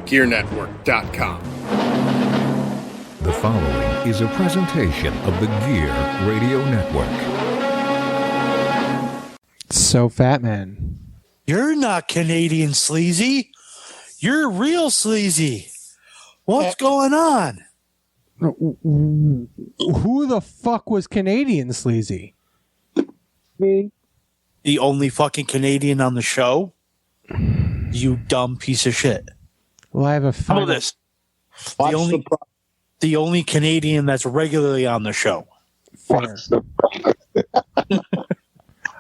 GearNetwork.com. The following is a presentation of the Gear Radio Network. So, Fat Man. You're not Canadian sleazy. You're real sleazy. What's going on? Who the fuck was Canadian sleazy? Me. The only fucking Canadian on the show? You dumb piece of shit. Well, I have a How about this? The only Canadian that's regularly on the show. Fair.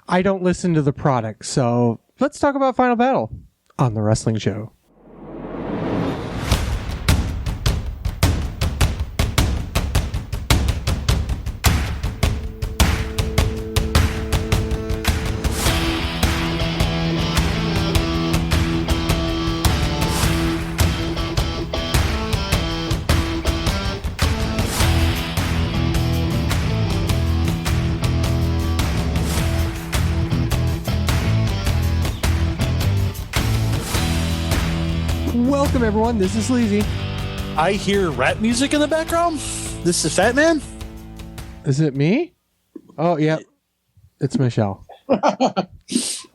I don't listen to the product, so let's talk about Final Battle on the wrestling show. Welcome, everyone. This is Sleazy. I hear rap music in the background. This is Fat Man. Is it me? Oh, yeah. It's Michelle.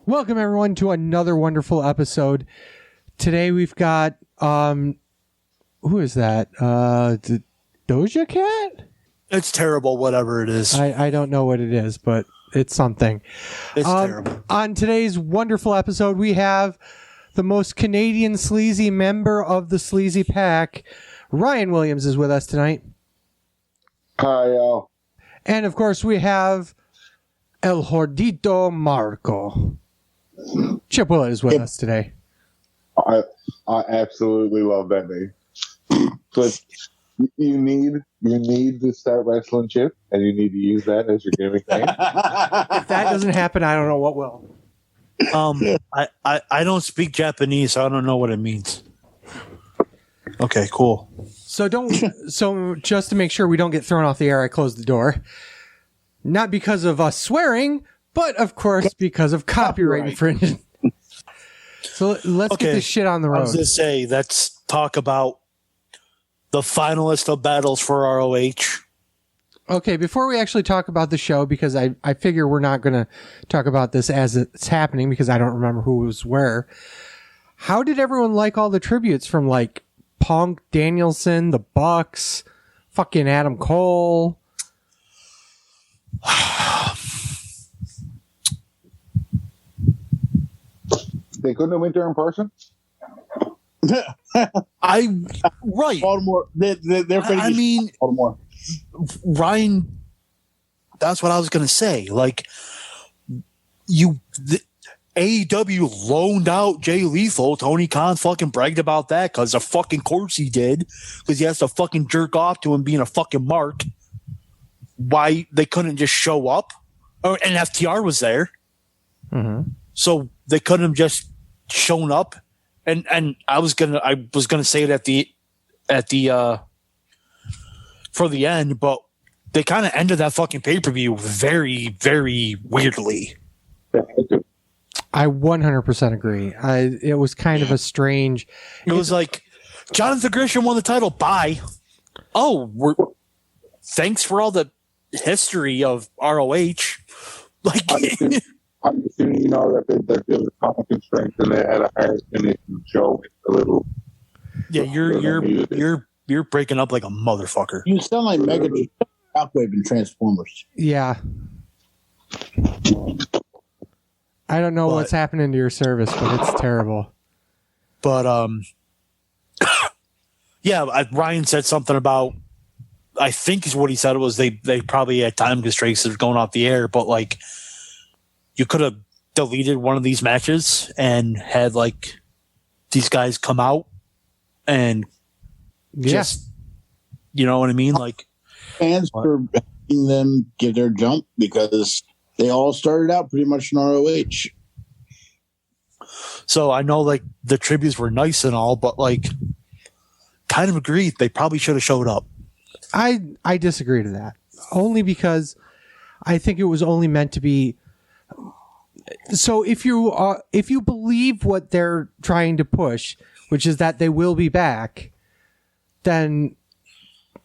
Welcome, everyone, to another wonderful episode. Today we've got, who is that? Doja Cat? It's terrible, whatever it is. I don't know what it is, but it's something. It's terrible. On today's wonderful episode, we have the most Canadian sleazy member of the Sleazy Pack. Ryan Williams is with us tonight. Hi, y'all. And, of course, we have El Gordito Marco. Chip Willett is with us today. I absolutely love that name. But you need to start wrestling, Chip, and you need to use that as your gimmick name. If that doesn't happen, I don't know what will. I don't speak Japanese, so I don't know what it means. Okay, cool. So just to make sure we don't get thrown off the air, I closed the door. Not because of us swearing, but of course because of copyright infringement. So let's get this shit on the road. I was going to say, let's talk about the finalist of battles for ROH. Okay, before we actually talk about the show, because I figure we're not going to talk about this as it's happening because I don't remember who was where. How did everyone like all the tributes from like Punk, Danielson, the Bucks, fucking Adam Cole? They couldn't have went there in person? Right. Baltimore. They're I mean, Baltimore. Ryan, that's what I was going to say. Like, AEW loaned out Jay Lethal. Tony Khan fucking bragged about that because of fucking course he did, because he has to fucking jerk off to him being a fucking mark. Why they couldn't just show up? And FTR was there. Mm-hmm. So they couldn't have just shown up. And I was gonna say it at the for the end, but they kind of ended that fucking pay-per-view very, very weirdly. I 100% agree. It was kind of a strange... It was like, Jonathan Gresham won the title. Bye. Oh, thanks for all the history of ROH. Like, I'm assuming that there was common constraints and they had a higher finish show with a little. Yeah, you're breaking up like a motherfucker. You sound like Mega Shockwave in Transformers. Yeah. I don't know what's happening to your service, but it's terrible. But, yeah, Ryan said something about, I think is what he said was they probably had time constraints of going off the air, but like, you could have deleted one of these matches and had like these guys come out and just, you know what I mean? Like, fans for having them give their jump because they all started out pretty much in ROH. So I know like the tributes were nice and all, but like kind of agree they probably should have showed up. I disagree to that. Only because I think it was only meant to be. So if you believe what they're trying to push, which is that they will be back, then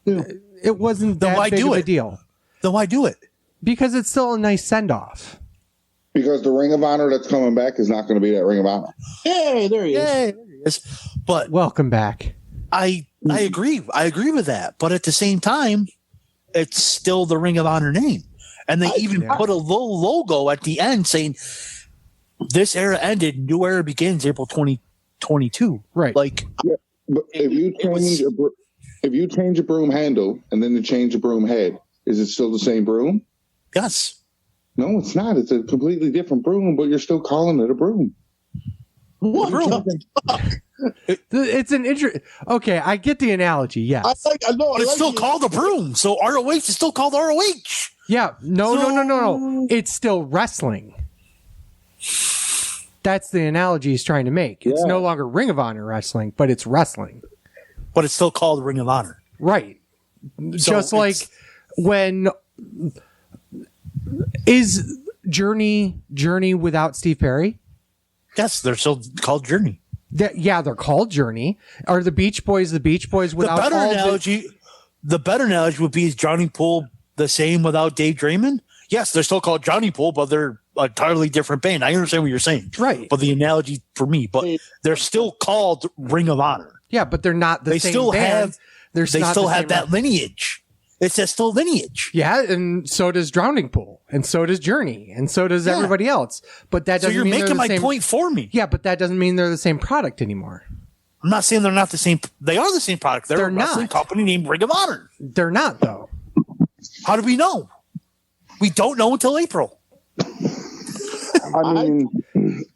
it wasn't Then that why big do of a it? deal. Then why do it? Because it's still a nice send-off. Because the Ring of Honor that's coming back is not going to be that Ring of Honor. Hey, there he is. Yay, there he is. But Welcome back. I agree. I agree with that. But at the same time, it's still the Ring of Honor name. And they even put a little logo at the end saying, this era ended, new era begins April 2022. Right. Like, But if you change a broom handle and then you change a broom head, is it still the same broom? yes. No, it's not. It's a completely different broom, but you're still calling it a broom. What? Broom. It's an Okay, I get the analogy. Yes. I know. But it's still called a broom. So ROH is still called ROH. Yeah. No. It's still wrestling. That's the analogy he's trying to make. It's no longer Ring of Honor wrestling, but it's wrestling. But it's still called Ring of Honor. Right. So Just like when is Journey without Steve Perry? Yes, they're still called Journey. They're called Journey. Are the Beach Boys without The better all analogy would be, is Johnny Poole the same without Dave Draymond? Yes, they're still called Johnny Poole, but they're a entirely different band. I understand what you're saying. Right. But the analogy for me, but they're still called Ring of Honor. Yeah, but they're not the They same still band. have They're they not still the have same that lineage. It's that still lineage. Yeah, and so does Drowning Pool, and so does Journey, and so does everybody else. But that So doesn't you're mean they're making the my same. point for me. Yeah, but that doesn't mean they're the same product anymore. I'm not saying they're not the same. They are the same product. They're a wrestling not. company named Ring of Honor. They're not, though. How do we know? We don't know until April. I mean,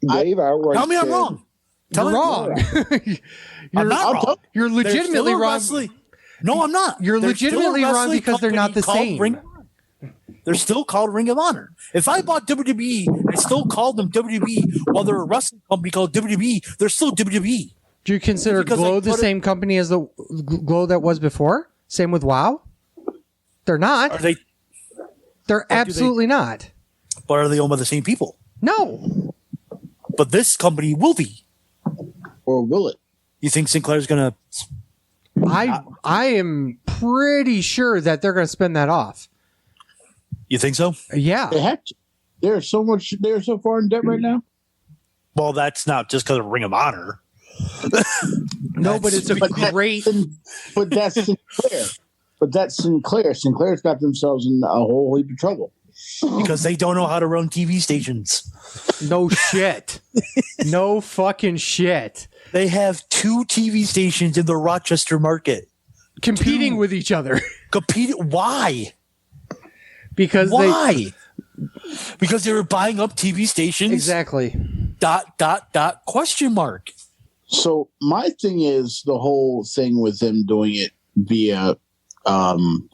Dave outright Tell me I'm said- wrong. Tell You're me wrong. I'm not wrong. You're They're legitimately still a wrong. wrestling- No, I'm not. You're They're still a legitimately wrong wrestling because they're not the company called same. Ring of Honor. They're still called Ring of Honor. If I bought WWE and I still called them WWE while they're a wrestling company called WWE, they're still WWE. Do you consider Because Glow they the put it- same company as the Glow that was before? Same with WoW? They're not. Are they? They're absolutely not. But are they owned by the same people? No. But this company will be. Or will it? You think Sinclair's gonna? I am pretty sure that they're going to spin that off. You think so? Yeah. They have to. They're so far in debt right now. Well, that's not just because of Ring of Honor. No, but it's a great. But that's Sinclair. But that's Sinclair. Sinclair's got themselves in a whole heap of trouble. Because they don't know how to run TV stations. No shit. No fucking shit. They have 2 TV stations in the Rochester market. Competing with each other. Why? Because Why? Because they were buying up TV stations. Exactly. ... Question mark. So my thing is the whole thing with them doing it via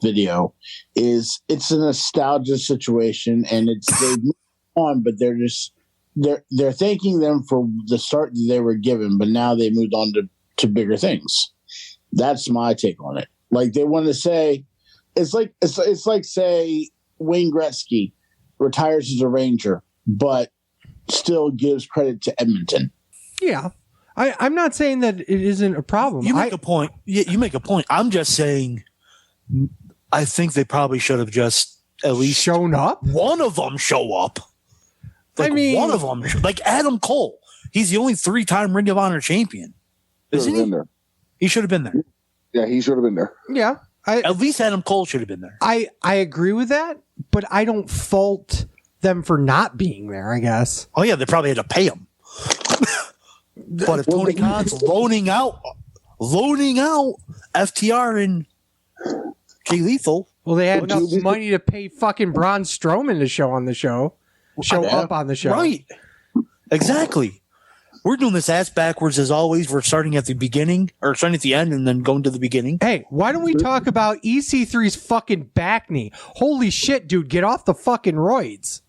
video is it's a nostalgia situation, and they move on, but they're thanking them for the start that they were given, but now they moved on to bigger things. That's my take on it. Like they want to say, it's like say Wayne Gretzky retires as a Ranger, but still gives credit to Edmonton. Yeah. I'm not saying that it isn't a problem. You make a point. Yeah, you make a point. I'm just saying I think they probably should have just at least shown up. one of them show up. Like I mean- one of them, like Adam Cole. He's the only 3-time Ring of Honor champion. Isn't he? Been there. He should have been there. Yeah, he should have been there. Yeah. At least Adam Cole should have been there. I agree with that, but I don't fault them for not being there, I guess. Oh yeah, they probably had to pay him. But if Tony Khan's loaning out FTR and Jay Lethal, Well, they had enough money to pay fucking Braun Strowman to show up on the show. right? Exactly. We're doing this ass backwards as always. We're starting at the beginning or starting at the end and then going to the beginning. Hey, why don't we talk about EC3's fucking back knee? Holy shit, dude, get off the fucking roids.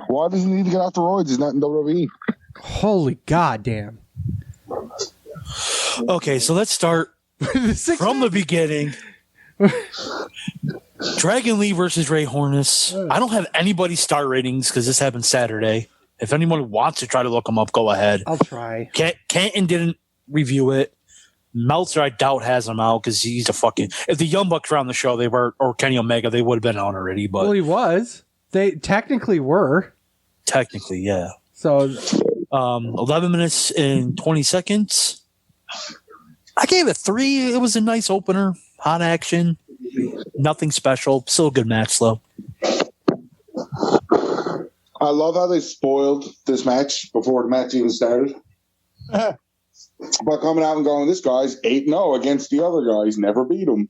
Why does he need to get off the roids? He's not in WWE. Holy goddamn. Okay, so let's start from the beginning. Dragon Lee versus Ray Hornus. I don't have anybody's star ratings because this happened Saturday. If anyone wants to try to look them up, go ahead. I'll try. Canton didn't review it. Meltzer, I doubt, has him out because he's a fucking. If the Young Bucks were on the show, they were, or Kenny Omega, they would have been on already. But Well, he was. They technically were. technically, yeah. So 11 minutes and 20 seconds. I gave it 3. It was a nice opener, hot action, nothing special. Still a good match, though. I love how they spoiled this match before the match even started. By coming out and going, this guy's 8-0 against the other guys, never beat him.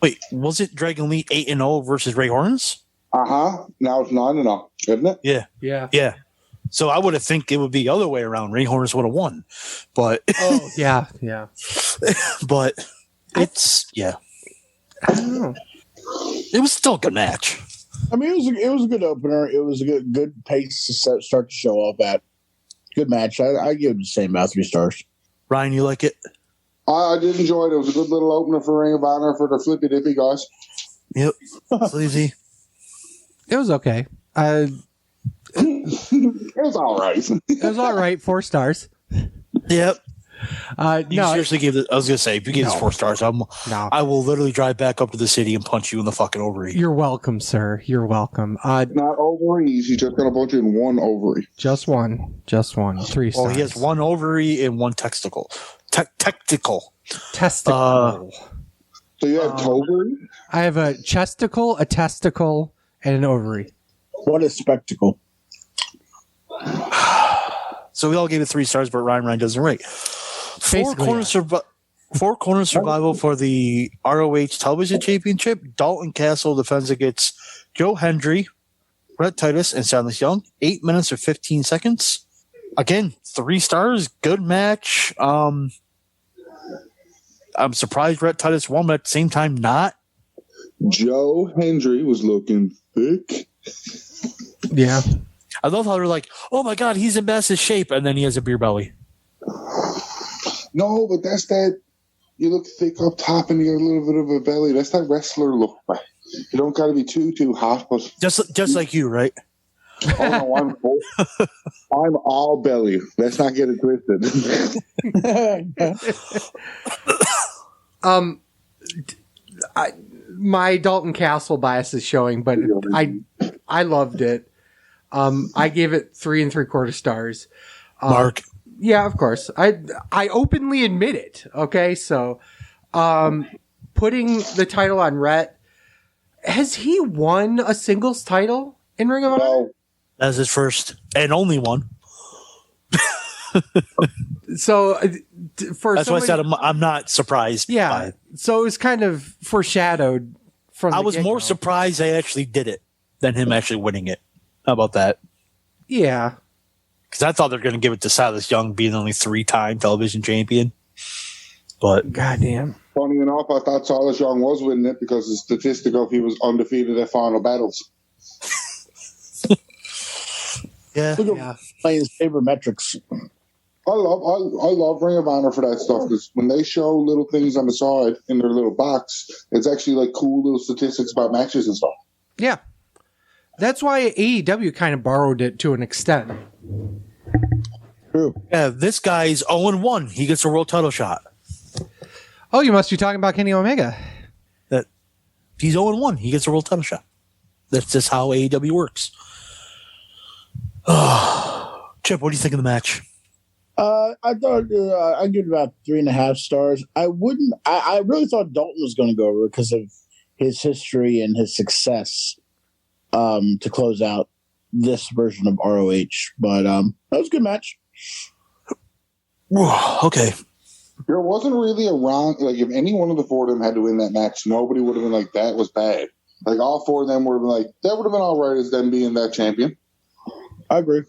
Wait, was it Dragon Lee 8-0 versus Ray Horns? Now it's 9-0, isn't it? yeah. Yeah. So I would have think it would be the other way around. Ray Horns would have won. But Oh, yeah. but it's I don't know. it was still a good match. I mean, it was a good opener. It was a good pace to start to show off at. Good match. I give it the same about 3 stars. Ryan, you like it? I did enjoy it. It was a good little opener for Ring of Honor for the flippy dippy guys. Yep. Sleazy. It was okay. It was all right. It was all right. 4 stars. Yep. You No, seriously gave it. I was gonna say, if you gave this No. 4 stars, no. I will literally drive back up to the city and punch you in the fucking ovary. You're welcome, sir. You're welcome. Not ovaries. He's just going to punch you in one ovary. Just one. 3 stars. Well, he has 1 ovary and 1 testicle. Testicle. Testicle. So you have Tovary? I have a chesticle, a testicle, and an ovary. What a spectacle. So we all gave it 3 stars, but Ryan doesn't rate. Four corner survival for the ROH Television Championship. Dalton Castle defends against Joe Hendry, Rhett Titus, and Silas Young. 8 minutes or 15 seconds. Again, 3 stars. Good match. I'm surprised Rhett Titus won, but at the same time, not. Joe Hendry was looking thick. Yeah. I love how they're like, oh my God, he's in best shape, and then he has a beer belly. No, but that's that. You look thick up top and you got a little bit of a belly. That's that wrestler look. You don't got to be too hot, but Just like you, right? oh no, I'm all belly. Let's not get it twisted. My Dalton Castle bias is showing, but I loved it. I gave it 3 3/4 stars. Mark. Yeah, of course. I openly admit it. Okay, so putting the title on Rhett, has he won a singles title in Ring of Honor? No, That's his first and only one. So for That's why I somebody- said I'm not surprised. yeah. by it. So it was kind of foreshadowed from. I the was more get-go. surprised they actually did it than him actually winning it. How about that? Yeah. Because I thought they were going to give it to Silas Young, being only 3-time television champion. But Goddamn. funny enough, I thought Silas Young was winning it because the statistic of he was undefeated at final battles. yeah, Look at Yeah. playing his sabermetrics. I love Ring of Honor for that stuff because when they show little things on the side in their little box, it's actually like cool little statistics about matches and stuff. Yeah. That's why AEW kind of borrowed it to an extent. True. yeah. This guy's 0-1. He gets a world title shot. Oh, you must be talking about Kenny Omega. He's 0-1. He gets a world title shot. That's just how AEW works. Chip, what do you think of the match? I thought I'd give it about 3.5 stars. I really thought Dalton was going to go over because of his history and his success to close out this version of ROH. But that was a good match. Okay. There wasn't really a round, like if any one of the 4 of them had to win that match, nobody would have been like, that was bad. Like all 4 of them would have been like, that would have been all right as them being that champion. I agree.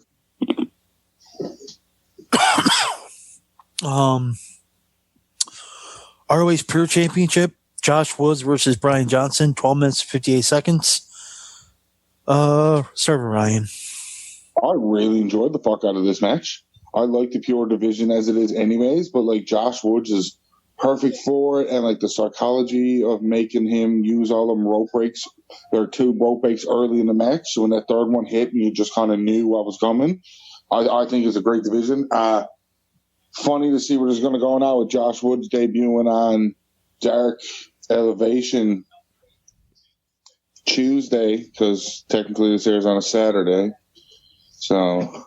ROH Pure Championship. Josh Woods versus Brian Johnson. 12 minutes, 58 seconds. Server Ryan. I really enjoyed the fuck out of this match. I like the pure division as it is anyways, but like Josh Woods is perfect for it, and like the psychology of making him use all them rope breaks. There are 2 rope breaks early in the match, so when that third one hit, you just kind of knew what was coming. I think it's a great division. Funny to see where it's going to go now with Josh Woods debuting on Dark Elevation Tuesday, because technically this airs on a Saturday. So,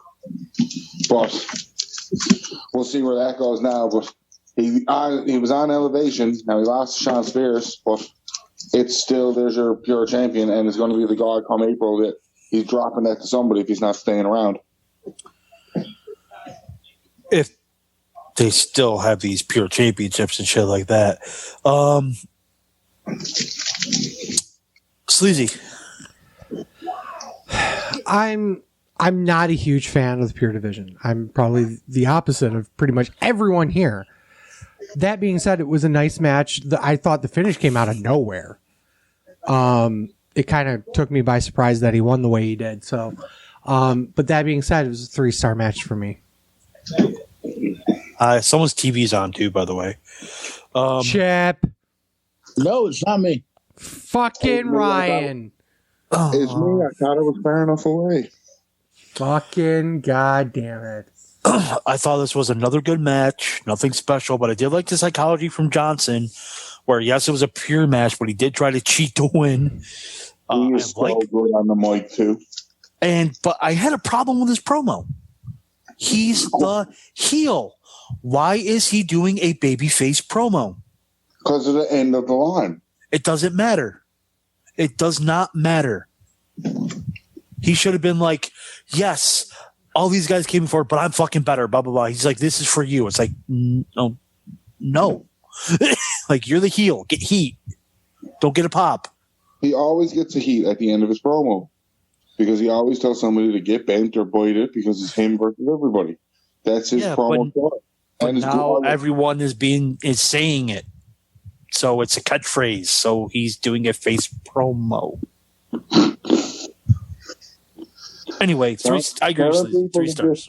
but we'll see where that goes now. But he was on Elevation. Now he lost to Sean Spears, but it's still, there's your pure champion, and it's going to be the guy come April that he's dropping that to somebody if he's not staying around. If they still have these pure championships and shit like that. Sleazy. I'm not a huge fan of the pure division. I'm probably the opposite of pretty much everyone here. That being said, it was a nice match. I thought the finish came out of nowhere. It kind of took me by surprise that he won the way he did. So, but that being said, it was a 3-star match for me. Someone's TV's on too, by the way. Chip. No, it's not me. Fucking Ryan. It's me. I thought it was far enough away. Fucking goddamn it. I thought this was another good match. Nothing special, but I did like the psychology from Johnson, where yes, it was a pure match, but he did try to cheat to win. He was so good on the mic too. But I had a problem with his promo. He's the heel. Why is he doing a babyface promo? Because of the end of the line. It doesn't matter. It does not matter. He should have been like, yes, all these guys came before, but I'm fucking better, blah, blah, blah. He's like, this is for you. It's like, no. Like, you're the heel. Get heat. Don't get a pop. He always gets a heat at the end of his promo because he always tells somebody to get bent or bite it because it's him versus everybody. That's his promo. But now everyone is saying it. So it's a catchphrase. So he's doing a face promo. Anyway, I agree with 3 stars.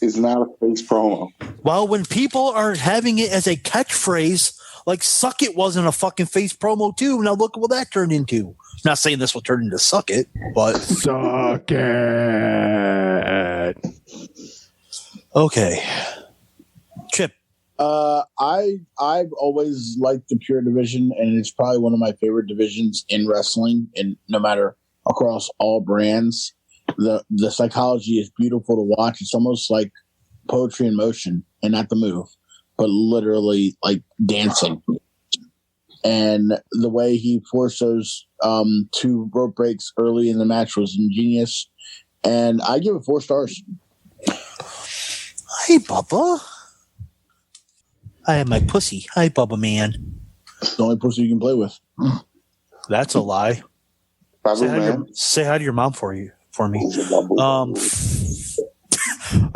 Is not a face promo. Well, when people are having it as a catchphrase, like Suck It wasn't a fucking face promo too. Now look at what that turned into. I'm not saying this will turn into Suck It, but Suck it. Okay. Chip. I've always liked the pure division, and it's probably one of my favorite divisions in wrestling, and no matter across all brands. The psychology is beautiful to watch. It's almost like poetry in motion, and not the move, but literally like dancing. And the way he forced those 2 rope breaks early in the match was ingenious. And I give it 4 stars. Hi, Bubba. I have my pussy. Hi, Bubba man. It's the only pussy you can play with. That's a lie. Say hi to your mom for me. I've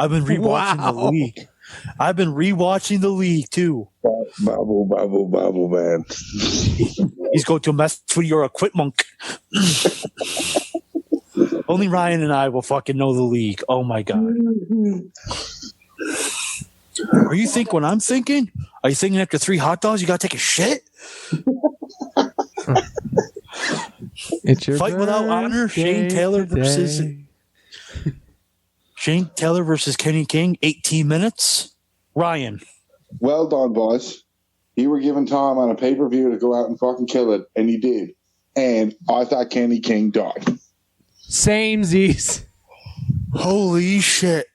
been rewatching the league. I've been rewatching the league too. Babble, man. He's going to mess with your equipment. Only Ryan and I will fucking know the league. Oh my god. Are you thinking what I'm thinking? Are you thinking after 3 hot dogs you gotta take a shit? It's your Fight Without Honor, Shane Taylor versus Kenny King, 18 minutes. Ryan. Well done, boys. You were given time on a pay-per-view to go out and fucking kill it, and you did. And I thought Kenny King died. Samesies. Holy shit.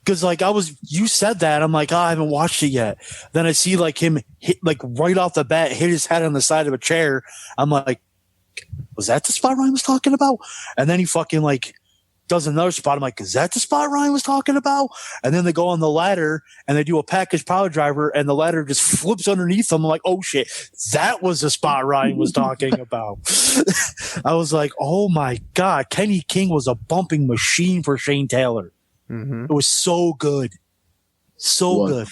Because you said that, I'm like, I haven't watched it yet. Then I see like him hit, like right off the bat, hit his head on the side of a chair. I'm like, was that the spot Ryan was talking about? And then he fucking like does another spot. I'm like, is that the spot Ryan was talking about? And then they go on the ladder and they do a package power driver and the ladder just flips underneath them. I'm like, oh shit, that was the spot Ryan was talking about. I was like, oh my God, Kenny King was a bumping machine for Shane Taylor. Mm-hmm. It was so good. So good.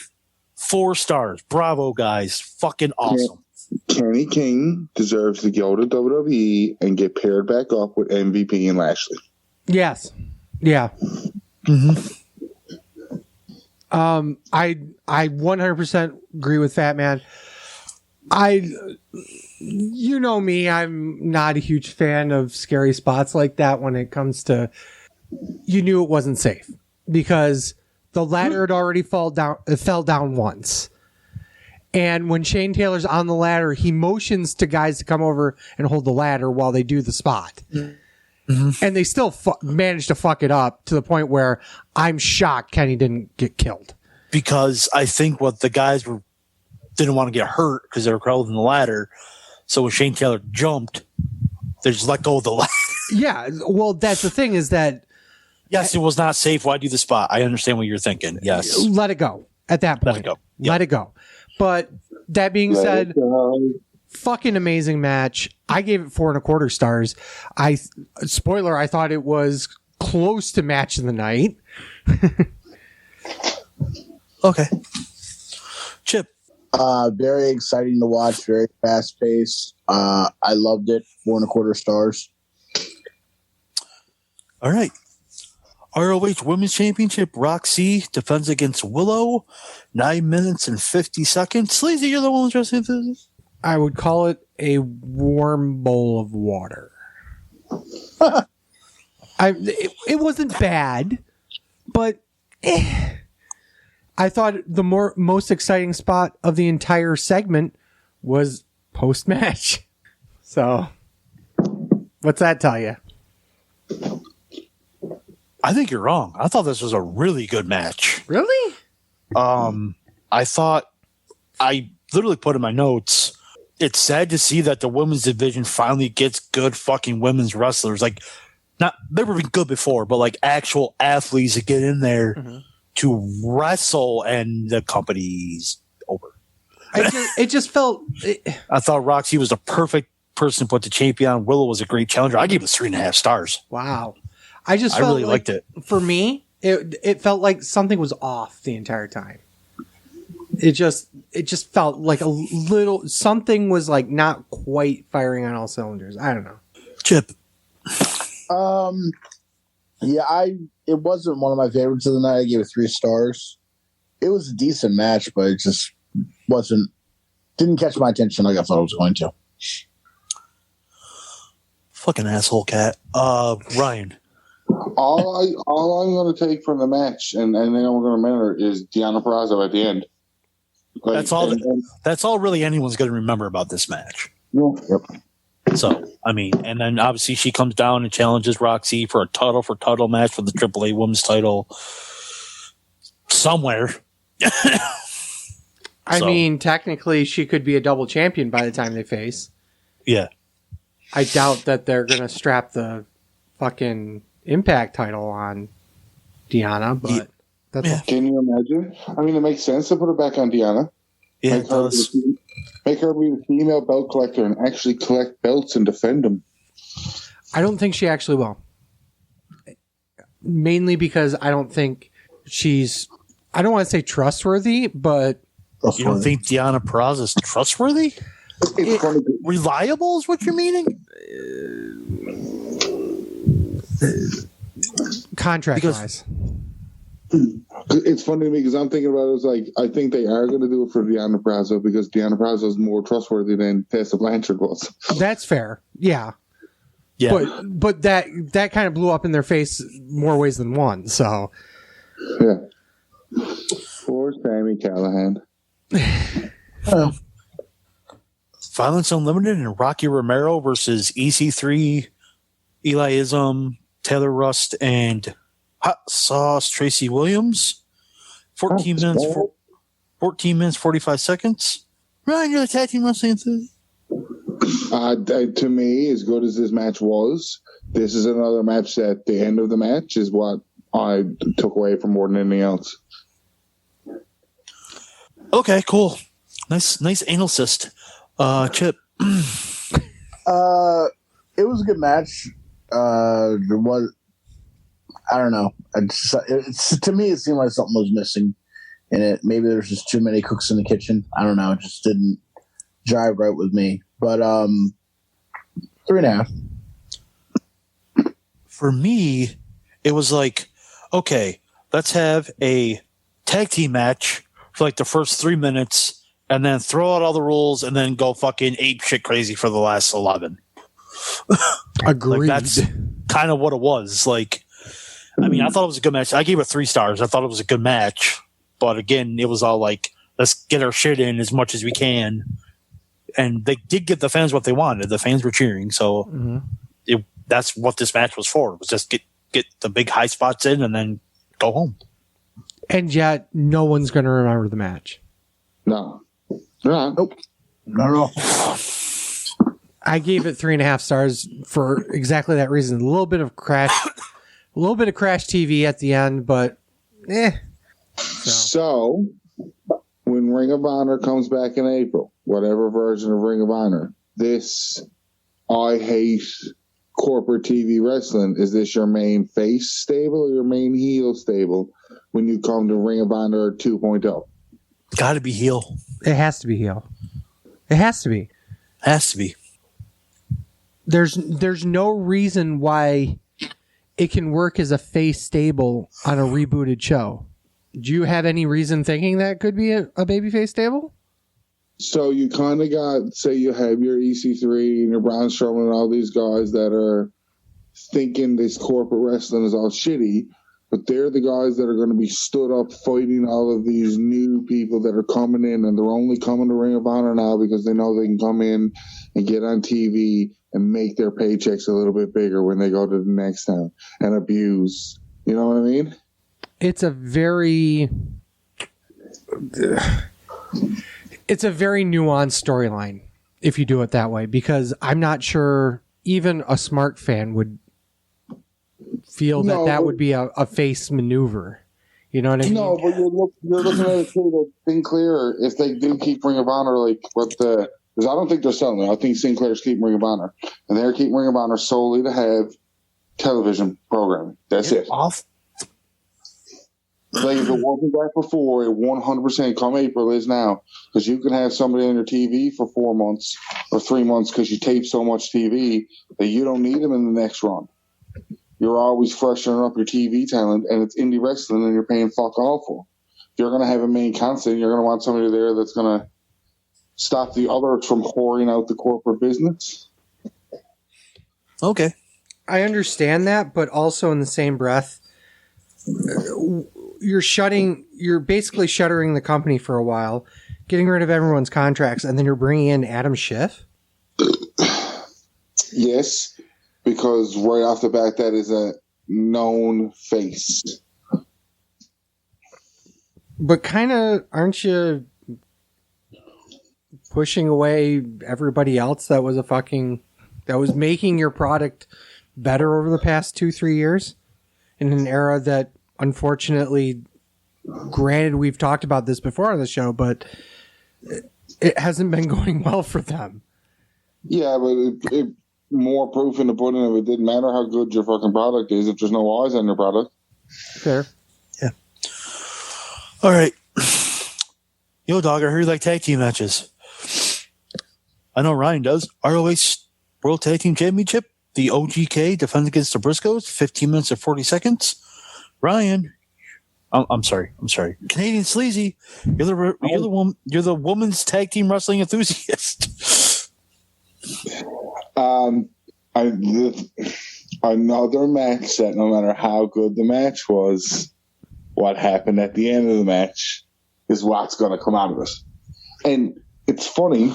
4 stars. Bravo, guys. Fucking awesome. Kenny King deserves to go to WWE and get paired back up with MVP and Lashley. Yes. Yeah. Mm-hmm. I 100% agree with Fat Man. You know me, I'm not a huge fan of scary spots like that when it comes to you knew it wasn't safe because the ladder had already fell down once. And when Shane Taylor's on the ladder, he motions to guys to come over and hold the ladder while they do the spot. Mm-hmm. And they still managed to fuck it up to the point where I'm shocked Kenny didn't get killed. Because I think what the guys didn't want to get hurt because they were holding the ladder. So when Shane Taylor jumped, they just let go of the ladder. Yeah. Well, that's the thing is that. Yes, it was not safe. Why do the spot? I understand what you're thinking. Yes. Let it go at that point. Let it go. Yep. Let it go. But that being said, fucking amazing match. I gave it 4.25 stars. Spoiler, I thought it was close to match of the night. Okay. Chip. Very exciting to watch. Very fast paced. I loved it. 4.25 stars. All right. ROH Women's Championship, Roxy defends against Willow, 9 minutes and 50 seconds. Sleazy, you're the one interested in this? I would call it a warm bowl of water. It wasn't bad, but I thought the most exciting spot of the entire segment was post-match. So, what's that tell you? I think you're wrong. I thought this was a really good match. Really? I thought, I literally put in my notes, it's sad to see that the women's division finally gets good fucking women's wrestlers. Like, not, they were good before, but like actual athletes that get in there to wrestle, and the company's over. It just felt. I thought Roxy was the perfect person to put the champion on. Willow was a great challenger. I gave it 3.5 stars. Wow. I felt really liked it. For me, it felt like something was off the entire time. It just felt like a little something was like not quite firing on all cylinders. I don't know. Chip. Yeah, it wasn't one of my favorites of the night. I gave it 3 stars. It was a decent match, but it just didn't catch my attention like I thought it was going to. Fucking asshole cat. Ryan. All I'm going to take from the match, and then I'm going to remember, is Deonna Purrazzo at the end. Like, that's all really anyone's going to remember about this match. Yep. So, I mean, and then obviously she comes down and challenges Roxy for a title match for the AAA Women's title somewhere. I mean, technically she could be a double champion by the time they face. Yeah. I doubt that they're going to strap the fucking Impact title on Deonna, but that's Can you imagine? I mean, it makes sense to put her back on Deonna. Yeah, Make her be the female belt collector and actually collect belts and defend them. I don't think she actually will. Mainly because I don't think she's, I don't want to say trustworthy, but... You don't think Deonna Purrazzo is trustworthy? Reliable is what you're meaning? Contract-wise. It's funny to me because I'm thinking about it as like, I think they are going to do it for Deonna Purrazzo because Deonna Purrazzo is more trustworthy than Tessa Blanchard was. That's fair. Yeah. Yeah. But that kind of blew up in their face more ways than one. So. Yeah. Poor Sammy Callahan. Violence Unlimited and Rocky Romero versus EC3, Eliism, Taylor Rust, and Hot Sauce Tracy Williams. 14 minutes, 45 seconds. Ryan, you're the tag team wrestling enthusiast. To me, as good as this match was, this is another match that the end of the match is what I took away from more than anything else. Okay, cool. Nice anal cyst. Chip. It was a good match. I don't know. To me, it seemed like something was missing in it. Maybe there's just too many cooks in the kitchen. I don't know. It just didn't jive right with me. But 3.5. For me, it was like, okay, let's have a tag team match for like the first 3 minutes and then throw out all the rules and then go fucking ape shit crazy for the last 11. Agreed. Like that's kind of what it was. Like, I mean, I thought it was a good match. I gave it 3 stars. I thought it was a good match. But again, it was all like, let's get our shit in as much as we can. And they did give the fans what they wanted. The fans were cheering. So that's what this match was for. It was just get the big high spots in and then go home. And yet, no one's going to remember the match. No. Nope. Not at all. I gave it 3.5 stars for exactly that reason. A little bit of crash TV at the end, but So, when Ring of Honor comes back in April, whatever version of Ring of Honor, this I hate corporate TV wrestling, is this your main face stable or your main heel stable when you come to Ring of Honor 2.0? Got to be heel. it has to be heel. It has to be. Has to be. There's no reason why it can work as a face stable on a rebooted show. Do you have any reason thinking that could be a babyface stable? So you kind of got, say you have your EC3 and your Braun Strowman and all these guys that are thinking this corporate wrestling is all shitty, but they're the guys that are going to be stood up fighting all of these new people that are coming in, and they're only coming to Ring of Honor now because they know they can come in and get on TV and make their paychecks a little bit bigger when they go to the next town and abuse. You know what I mean? It's a very nuanced storyline if you do it that way, because I'm not sure even a smart fan would feel that would be a face maneuver. You know what I mean? No, but you're looking at it too. That Sinclair, if they do keep Ring of Honor, because I don't think they're selling it. I think Sinclair's keeping Ring of Honor, and they're keeping Ring of Honor solely to have television programming. That's it. Off. Like if it wasn't that before, it 100% come April is now, because you can have somebody on your TV for 4 months or 3 months because you tape so much TV that you don't need them in the next run. You're always freshening up your TV talent, and it's indie wrestling, and you're paying fuck all for. If you're going to have a main constant, you're going to want somebody there that's going to stop the others from whoring out the corporate business. Okay. I understand that, but also in the same breath, you're basically shuttering the company for a while, getting rid of everyone's contracts, and then you're bringing in Adam Schiff? Yes, because right off the bat, that is a known face. But kind of, aren't you pushing away everybody else that was making your product better over the past 2-3 years in an era that, unfortunately, granted, we've talked about this before on the show, but it hasn't been going well for them. Yeah, but it more proof in the pudding of it didn't matter how good your fucking product is if there's no eyes on your product. Fair. Yeah. All right. Yo, dog, I heard you like tag team matches. I know Ryan does. ROH World Tag Team Championship. The OGK defends against the Briscoes. 15 minutes and 40 seconds. Ryan, I'm sorry. Canadian Sleazy, you're the woman's tag team wrestling enthusiast. Another match that, no matter how good the match was, what happened at the end of the match is what's going to come out of it. And it's funny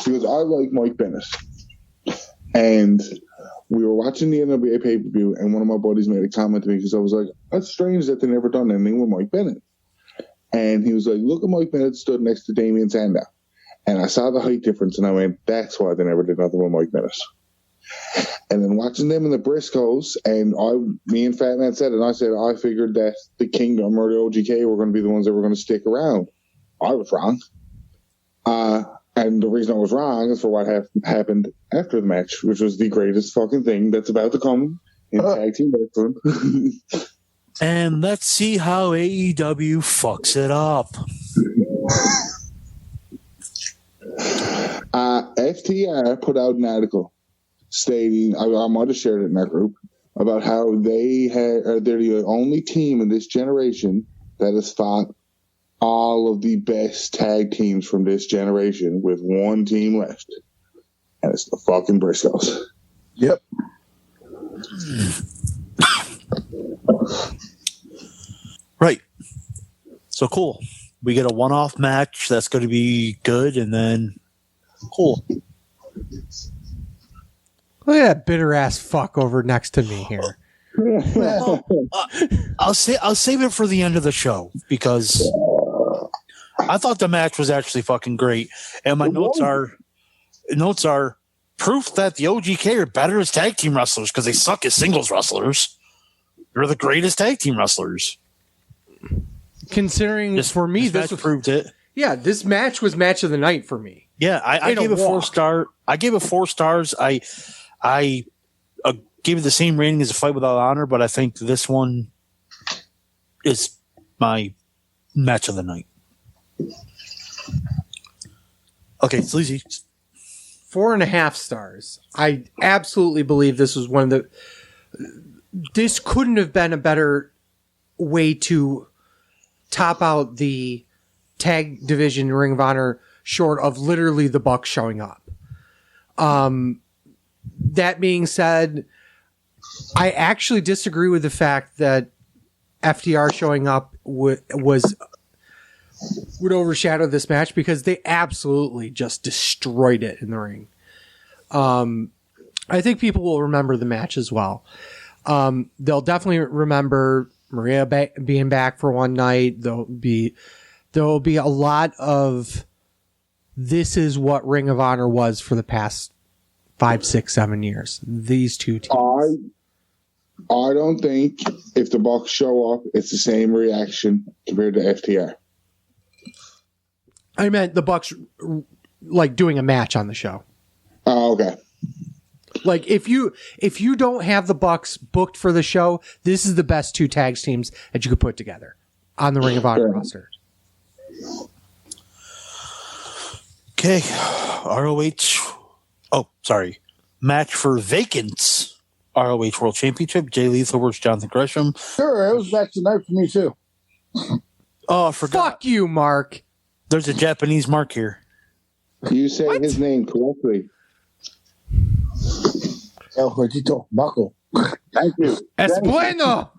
because I like Mike Bennett, and we were watching the NWA pay-per-view, and one of my buddies made a comment to me because I was like, that's strange that they never done anything with Mike Bennett. And he was like, look at Mike Bennett stood next to Damien Sandow. And I saw the height difference, and I went, that's why they never did nothing with Mike Bennett. And then watching them in the Briscoes, and me and Fat Man said it, and I said, I figured that the Kingdom or the OGK were going to be the ones that were going to stick around. I was wrong. And the reason I was wrong is for what happened after the match, which was the greatest fucking thing that's about to come in tag team wrestling. And let's see how AEW fucks it up. FTR put out an article stating, I might have shared it in our group, about how they're the only team in this generation that has fought all of the best tag teams from this generation with one team left. And it's the fucking Briscoes. Yep. Right. So cool. We get a one-off match that's going to be good, and then cool. Look at that bitter ass fuck over next to me here. I'll save it for the end of the show because I thought the match was actually fucking great, and my notes are proof that the OGK are better as tag team wrestlers because they suck as singles wrestlers. They're the greatest tag team wrestlers. Considering for me, this match proved it. Yeah, this match was match of the night for me. Yeah, I gave it 4 stars. I gave it 4 stars. I gave it the same rating as A Fight Without Honor, but I think this one is my match of the night. Okay, Sleazy. 4.5 stars. I absolutely believe this was one of the. This couldn't have been a better way to top out the tag division Ring of Honor, short of literally the Bucks showing up. That being said, I actually disagree with the fact that FTR showing up would overshadow this match because they absolutely just destroyed it in the ring. I think people will remember the match as well. They'll definitely remember Maria being back for one night. There will be a lot of this is what Ring of Honor was for the past 5, 6, 7 years. These two teams. I don't think if the Bucks show up, it's the same reaction compared to FTR. I meant the Bucks like doing a match on the show. Oh, okay. Like if you don't have the Bucks booked for the show, this is the best 2 tag teams that you could put together on the Ring of Honor roster. Okay, ROH. Oh, sorry. Match for vacants. ROH World Championship. Jay Lethal versus Jonathan Gresham. Sure, it was match tonight for me too. Oh, I forgot. Fuck you, Mark. There's a Japanese mark here. You say his name correctly. El Gordito Baco. Thank you. Es bueno.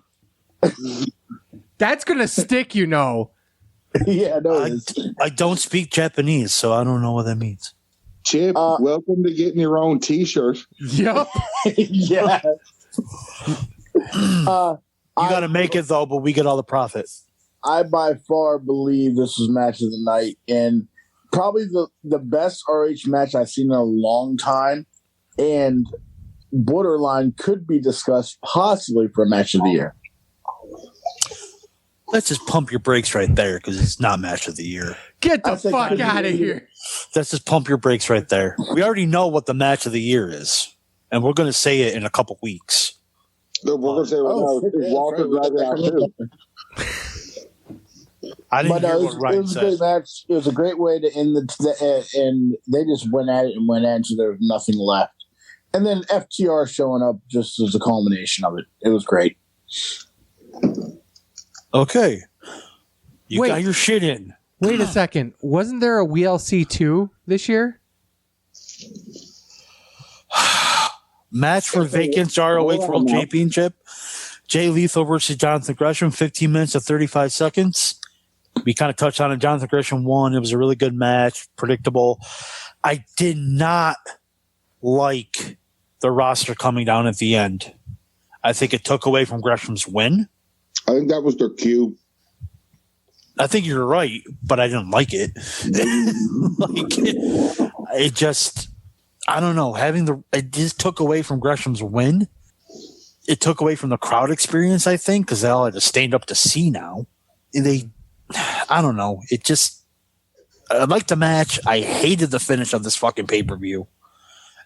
That's gonna stick, you know. Yeah, no, it is. I don't speak Japanese, so I don't know what that means. Chip, welcome to getting your own T-shirt. Yep. Yeah. You got to make it though, but we get all the profit. I by far believe this was match of the night, and probably the best RH match I've seen in a long time, and borderline could be discussed possibly for match of the year. Let's just pump your brakes right there because it's not match of the year. Get the fuck out of here. Let's just pump your brakes right there. We already know what the match of the year is, and we're going to say it in a couple weeks. No, we're going to say Walter Dragon too. I didn't hear what Ryan it was said. a great match. It was a great way to end and they just went at it and went at it until there was nothing left. And then FTR showing up just as a culmination of it. It was great. Okay. You got your shit in. Wait a second. Wasn't there a WLC 2 this year? Match for vacants ROH World Championship. Jay Lethal versus Jonathan Gresham, 15 minutes of 35 seconds. We kind of touched on it. Jonathan Gresham won. It was a really good match, predictable. I did not like the roster coming down at the end. I think it took away from Gresham's win. I think that was their cue. I think you're right, but I didn't like it. It just, I don't know. It just took away from Gresham's win. It took away from the crowd experience, I think, because they all had to stand up to see now. I don't know. It just, I liked the match. I hated the finish of this fucking pay-per-view.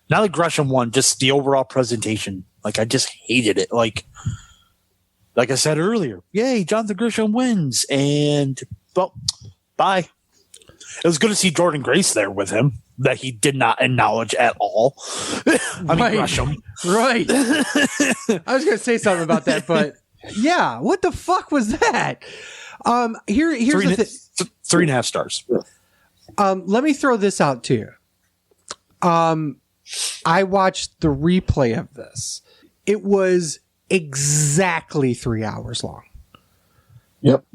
Not that Gresham won, just the overall presentation. Like, I just hated it. Like I said earlier, yay, Jonathan Gresham wins. And, well, bye. It was good to see Jordan Grace there with him that he did not acknowledge at all. Gresham. Right. I was going to say something about that, but yeah, what the fuck was that? Here's the thing. 3.5 stars. Let me throw this out to you. I watched the replay of this. It was exactly 3 hours long. Yep.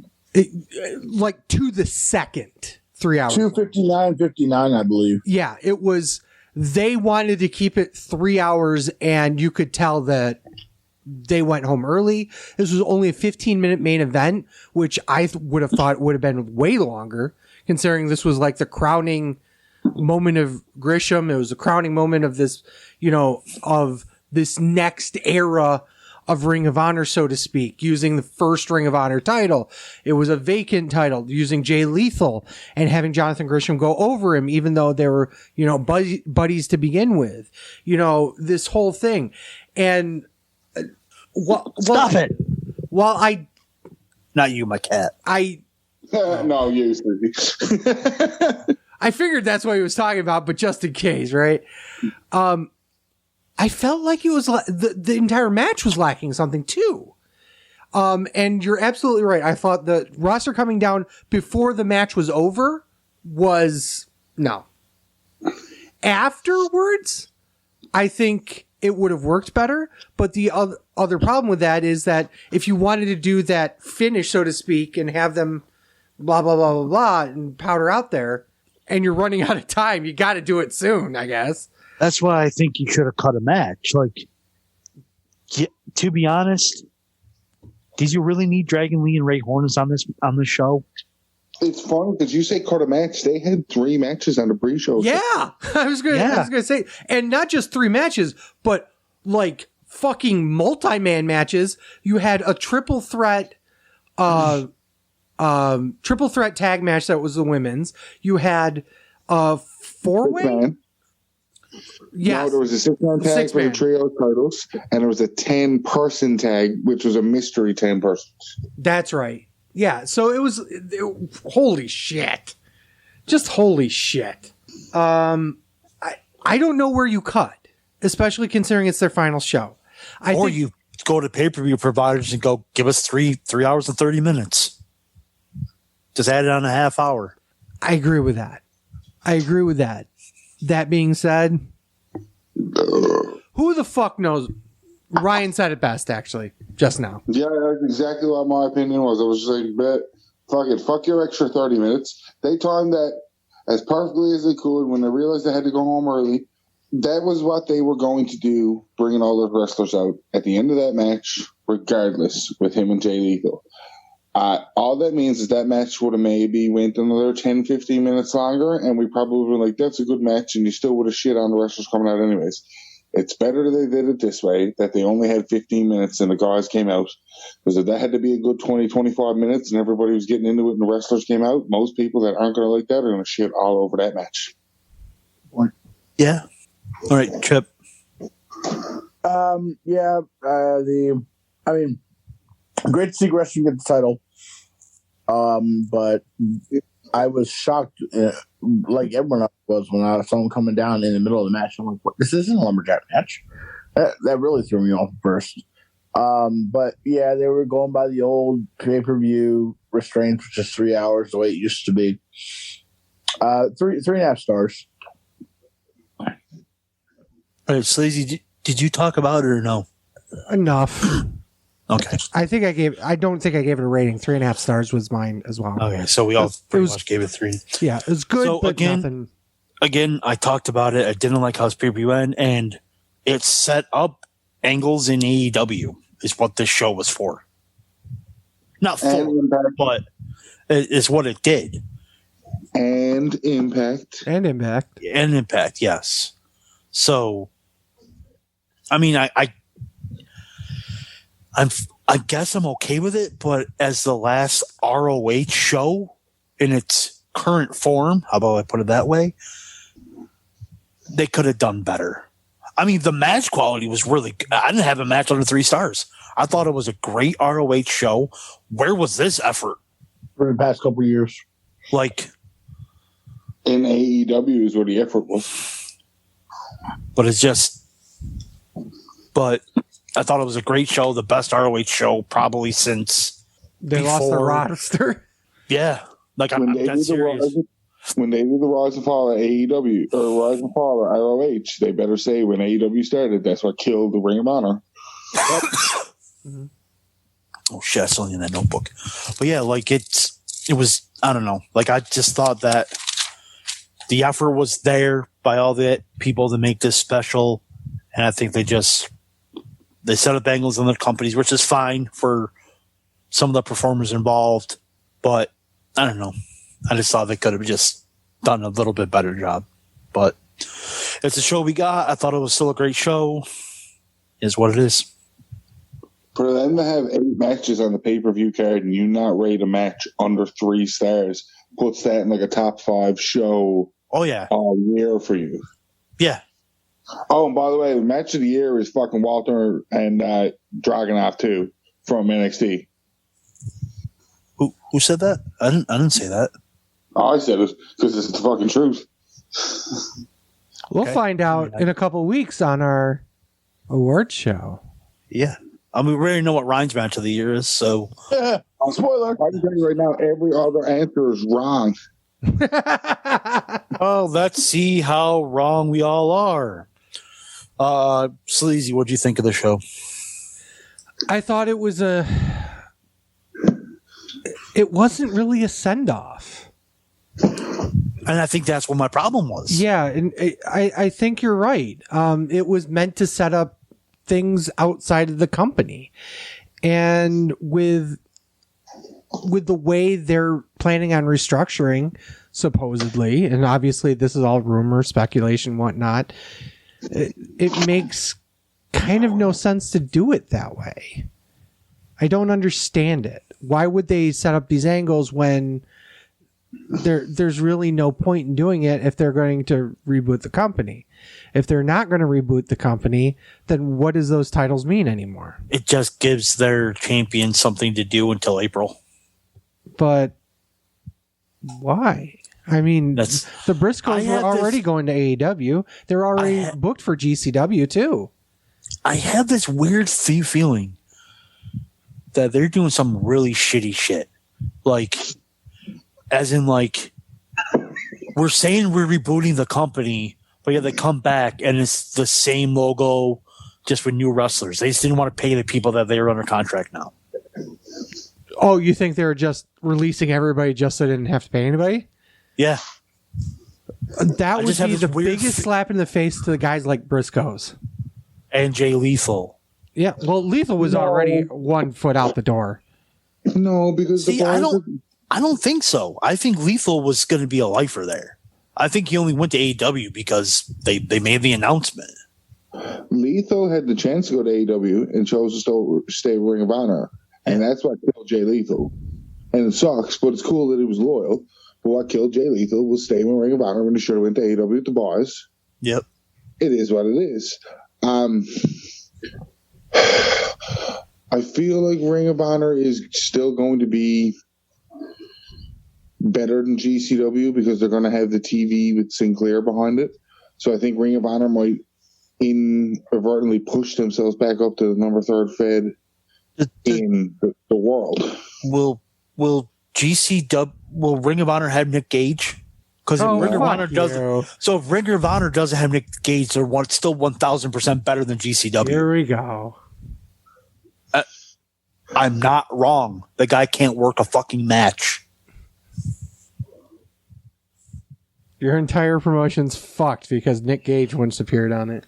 Like to the second, 3 hours. 2:59:59, I believe. Yeah, it was. They wanted to keep it 3 hours, and you could tell that they went home early. This was only a 15-minute main event, which I would have thought would have been way longer, considering this was like the crowning moment of Grisham. It was the crowning moment of this, of this next era of Ring of Honor, so to speak, using the first Ring of Honor title. It was a vacant title, using Jay Lethal and having Jonathan Grisham go over him, even though they were, buddies to begin with. This whole thing. And Stop it. Well, Not you, my cat. No, you. I figured that's what he was talking about, but just in case, right? I felt like it was the entire match was lacking something too. And you're absolutely right. I thought the roster coming down before the match was over was no. Afterwards, I think it would have worked better. But the other problem with that is that if you wanted to do that finish, so to speak, and have them blah, blah, blah, blah, blah, and powder out there, and you're running out of time, you got to do it soon, I guess. That's why I think you should have cut a match. To be honest, did you really need Dragon Lee and Ray Hornets on this show? It's funny because you say cut a match. They had 3 matches on the pre-show. Yeah, I was gonna say, and not just 3 matches, but like fucking multi-man matches. You had a triple threat tag match that was the women's. You had a 4-way. Yes. No, there was a 6-man tag for the trio titles, and there was a 10-person tag, which was a mystery 10 persons. That's right. Yeah, so it was holy shit. Just holy shit. I don't know where you cut, especially considering it's their final show. You go to pay-per-view providers and go, give us 3 hours and 30 minutes. Just add it on a half hour. I agree with that. That being said, who the fuck knows? Ryan said it best, actually, just now. Yeah, that's exactly what my opinion was. I was just like, fuck your extra 30 minutes. They timed that as perfectly as they could. When they realized they had to go home early, that was what they were going to do, bringing all those wrestlers out at the end of that match, regardless, with him and Jay Lethal. All that means is that match would have maybe went another 10, 15 minutes longer, and we probably would have been like, that's a good match, and you still would have shit on the wrestlers coming out anyways. It's better that they did it this way, that they only had 15 minutes and the guys came out. Because if that had to be a good 20, 25 minutes and everybody was getting into it and the wrestlers came out, most people that aren't going to like that are going to shit all over that match. Yeah. All right, Trip. Great to see Gresham get the title. But I was shocked, like everyone else was, when I saw him coming down in the middle of the match. I'm like, what? This isn't a lumberjack match. That really threw me off at first. But yeah, they were going by the old pay-per-view restraints, which is 3 hours, the way it used to be. 3.5 stars. All right, Sleazy, did you talk about it or no? Enough. Okay. I don't think I gave it a rating. 3.5 stars was mine as well. Okay, so we all pretty much gave it 3. Yeah, it was good, so but nothing. Again, I talked about it. I didn't like how his pay-per-view ended, and it set up angles in AEW is what this show was for. Not for, but it's what it did. And Impact. And Impact, yes. So, I mean, I guess I'm okay with it, but as the last ROH show in its current form, how about I put it that way, they could have done better. I mean, the match quality was really good. I didn't have a match under 3 stars. I thought it was a great ROH show. Where was this effort? For the past couple of years. Like, in AEW is where the effort was. But it's just, but I thought it was a great show, the best ROH show probably since they lost their roster. Yeah, like I'm that serious. When they do the Rise and Fall of AEW or Rise and Fall of ROH, they better say when AEW started, that's what killed the Ring of Honor. Mhm. Oh shit, I still need that notebook. But yeah, like it was, I don't know. Like I just thought that the effort was there by all the people to make this special. And I think they set up angles in their companies, which is fine for some of the performers involved. But I don't know. I just thought they could have just done a little bit better job. But it's a show we got. I thought it was still a great show. Is what it is. For them to have 8 matches on the pay-per-view card and you not rate a match under 3 stars puts that in like a top 5 show Oh, yeah. year for you. Yeah. Oh, and by the way, the match of the year is fucking Walter and Dragunov too from NXT. Who said that? I didn't say that. Oh, I said it because it's the fucking truth. We'll Okay. find out in a couple weeks on our award show. Yeah. I mean, we already know what Ryan's match of the year is, so. Spoiler. I can tell you right now, every other answer is wrong. Well, let's see how wrong we all are. Sleazy, what do you think of the show? I thought it wasn't really a send-off. And I think that's what my problem was. Yeah, and I think you're right. It was meant to set up things outside of the company. And with the way they're planning on restructuring, supposedly, and obviously this is all rumor, speculation, whatnot, it makes kind of no sense to do it that way. I don't understand it. Why would they set up these angles when there's really no point in doing it if they're going to reboot the company? If they're not going to reboot the company, then what does those titles mean anymore? It just gives their champion something to do until April. But why? I mean, the Briscoes were already going to AEW. They're already booked for GCW too. I have this weird feeling that they're doing some really shitty shit. Like, as in, like, we're saying we're rebooting the company, but yeah, they come back and it's the same logo, just with new wrestlers. They just didn't want to pay the people that they were under contract now. Oh, you think they were just releasing everybody just so they didn't have to pay anybody? Yeah. That would just have be this the weird biggest slap in the face to the guys like Briscoes. And Jay Lethal. Yeah, well, Lethal was already 1 foot out the door. No, because See, I don't think so. I think Lethal was going to be a lifer there. I think he only went to AEW because they made the announcement. Lethal had the chance to go to AEW and chose to stay with Ring of Honor. And that's what killed Jay Lethal. And it sucks, but it's cool that he was loyal. But what killed Jay Lethal was staying with Ring of Honor when he should have went to AEW with the boys. Yep. It is what it is. I feel like Ring of Honor is still going to be better than GCW because they're going to have the TV with Sinclair behind it. So I think Ring of Honor might inadvertently push themselves back up to the number 3 Fed in the world. Will Ring of Honor have Nick Gage? Because if Ring of Honor doesn't, so if Ring of Honor doesn't have Nick Gage, they're still 1,000% better than GCW. Here we go. I'm not wrong. The guy can't work a fucking match. Your entire promotion's fucked because Nick Gage once appeared on it.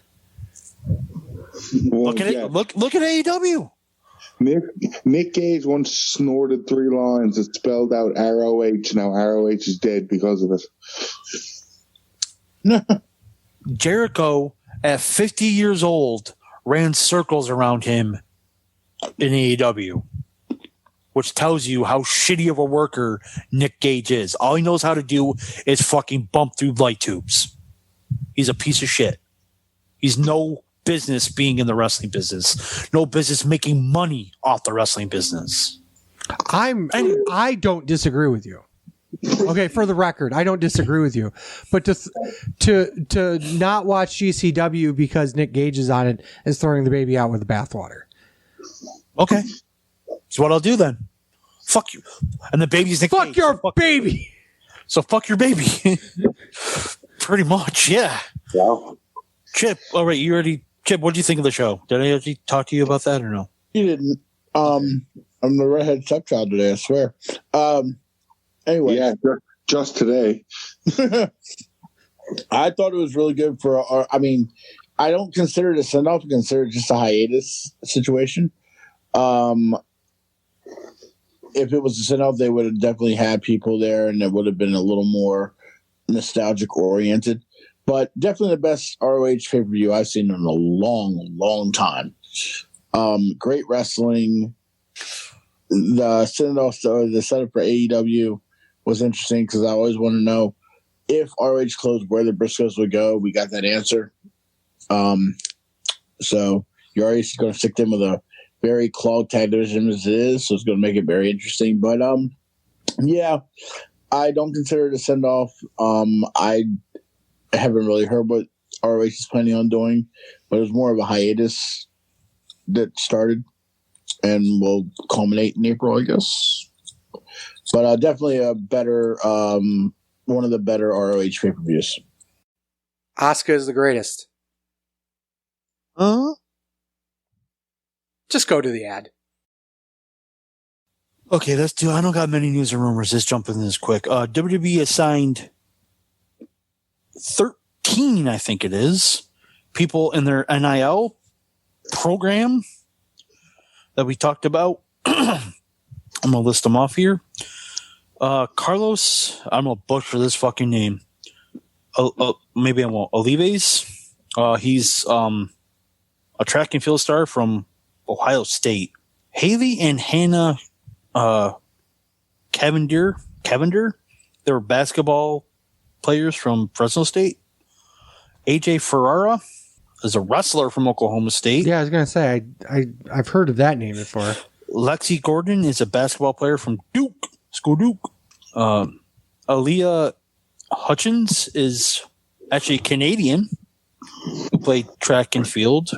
Well, Look at it. Look at AEW. Nick Gage once snorted 3 lines that spelled out ROH. Now ROH is dead because of it. Jericho, at 50 years old, ran circles around him in AEW, which tells you how shitty of a worker Nick Gage is. All he knows how to do is fucking bump through light tubes. He's a piece of shit. He's no business being in the wrestling business. No business making money off the wrestling business. I don't disagree with you. Okay, for the record, I don't disagree with you. But to not watch GCW because Nick Gage is on it is throwing the baby out with the bathwater. Okay. So what I'll do then. Fuck you. And the baby's Nick Fuck Gage. your baby. So fuck your baby. Pretty much, yeah. Wow. Chip, all right, Chip, what do you think of the show? Did I actually talk to you about that or no? You didn't. I'm the redhead stepchild today, I swear. Anyway. Yeah, just today. I thought it was really good for I mean, I don't consider it a send-off. I consider it just a hiatus situation. If it was a send-off, they would have definitely had people there, and it would have been a little more nostalgic-oriented. But definitely the best ROH pay-per-view I've seen in a long, long time. Great wrestling. The send-off, the setup for AEW was interesting because I always want to know if ROH closed, where the Briscoes would go. We got that answer. So you're already going to stick them with a very clogged tag division as it is, so it's going to make it very interesting. But yeah, I don't consider it a send off. I haven't really heard what ROH is planning on doing, but it was more of a hiatus that started and will culminate in April, I guess. But definitely a better, one of the better ROH pay-per-views. Asuka is the greatest. Just go to the ad. Okay, let's do. I don't got many news and rumors. Let's jump in this quick. WWE assigned 13, I think it is, people in their NIL program that we talked about. I'm gonna list them off here. Carlos, I'm gonna butcher this fucking name. Maybe I won't. Olives. He's a track and field star from Ohio State. Haley and Hannah Cavender. They were basketball players from Fresno State. AJ Ferrara is a wrestler from Oklahoma State. Yeah, I was gonna say I've heard of that name before. Lexi Gordon is a basketball player from Duke. School Duke. Aaliyah Hutchins is actually Canadian who played track and field.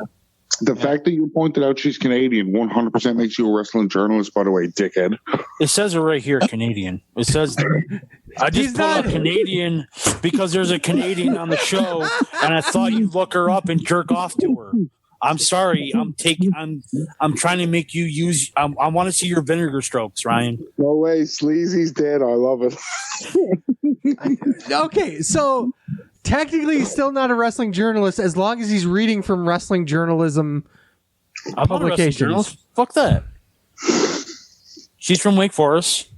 The fact that you pointed out she's Canadian 100% makes you a wrestling journalist, by the way, dickhead. It says it right here, Canadian. It says, I just pulled up Canadian because there's a Canadian on the show, and I thought you'd look her up and jerk off to her. I'm sorry. I'm trying to make you use. I want to see your vinegar strokes, Ryan. No way, Sleazy's dead. I love it. Okay, so technically he's still not a wrestling journalist as long as he's reading from wrestling journalism publications. Fuck that. She's from Wake Forest.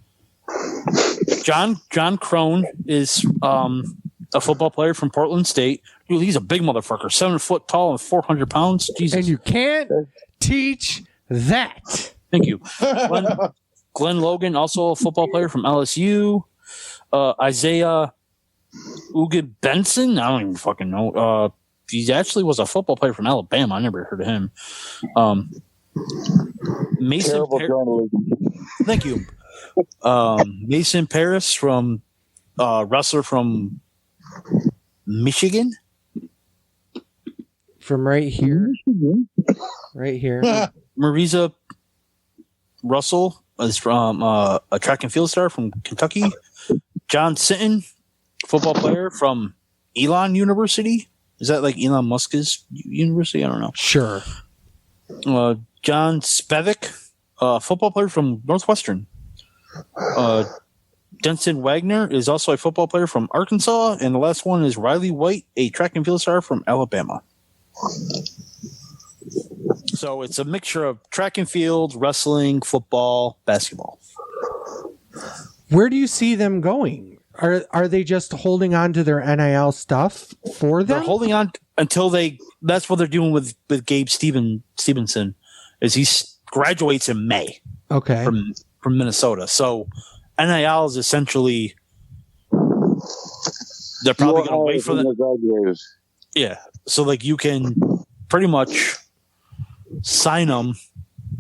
John Crone is a football player from Portland State. Dude, he's a big motherfucker, 7 foot tall and 400 pounds. Jesus. And you can't teach that. Thank you. Glenn Logan, also a football player from LSU. Isaiah Uga Benson, I don't even fucking know. He actually was a football player from Alabama. I never heard of him. Mason. Terrible journalism. Thank you. Mason Paris from wrestler from Michigan. From right here. Right here. Marisa Russell is from a track and field star from Kentucky. John Sinton, football player from Elon University. Is that like Elon Musk's university? I don't know. Sure. John Spevik, football player from Northwestern. Denson Wagner is also a football player from Arkansas. And the last one is Riley White, a track and field star from Alabama. So it's a mixture of track and field, wrestling, football, basketball. Where do you see them going? Are they just holding on to their NIL stuff for them? They're holding on until that's what they're doing with Gabe Stevenson, is he graduates in May. Okay. From Minnesota. So NIL is essentially, they're probably going to wait for them. Yeah. So like you can pretty much sign them.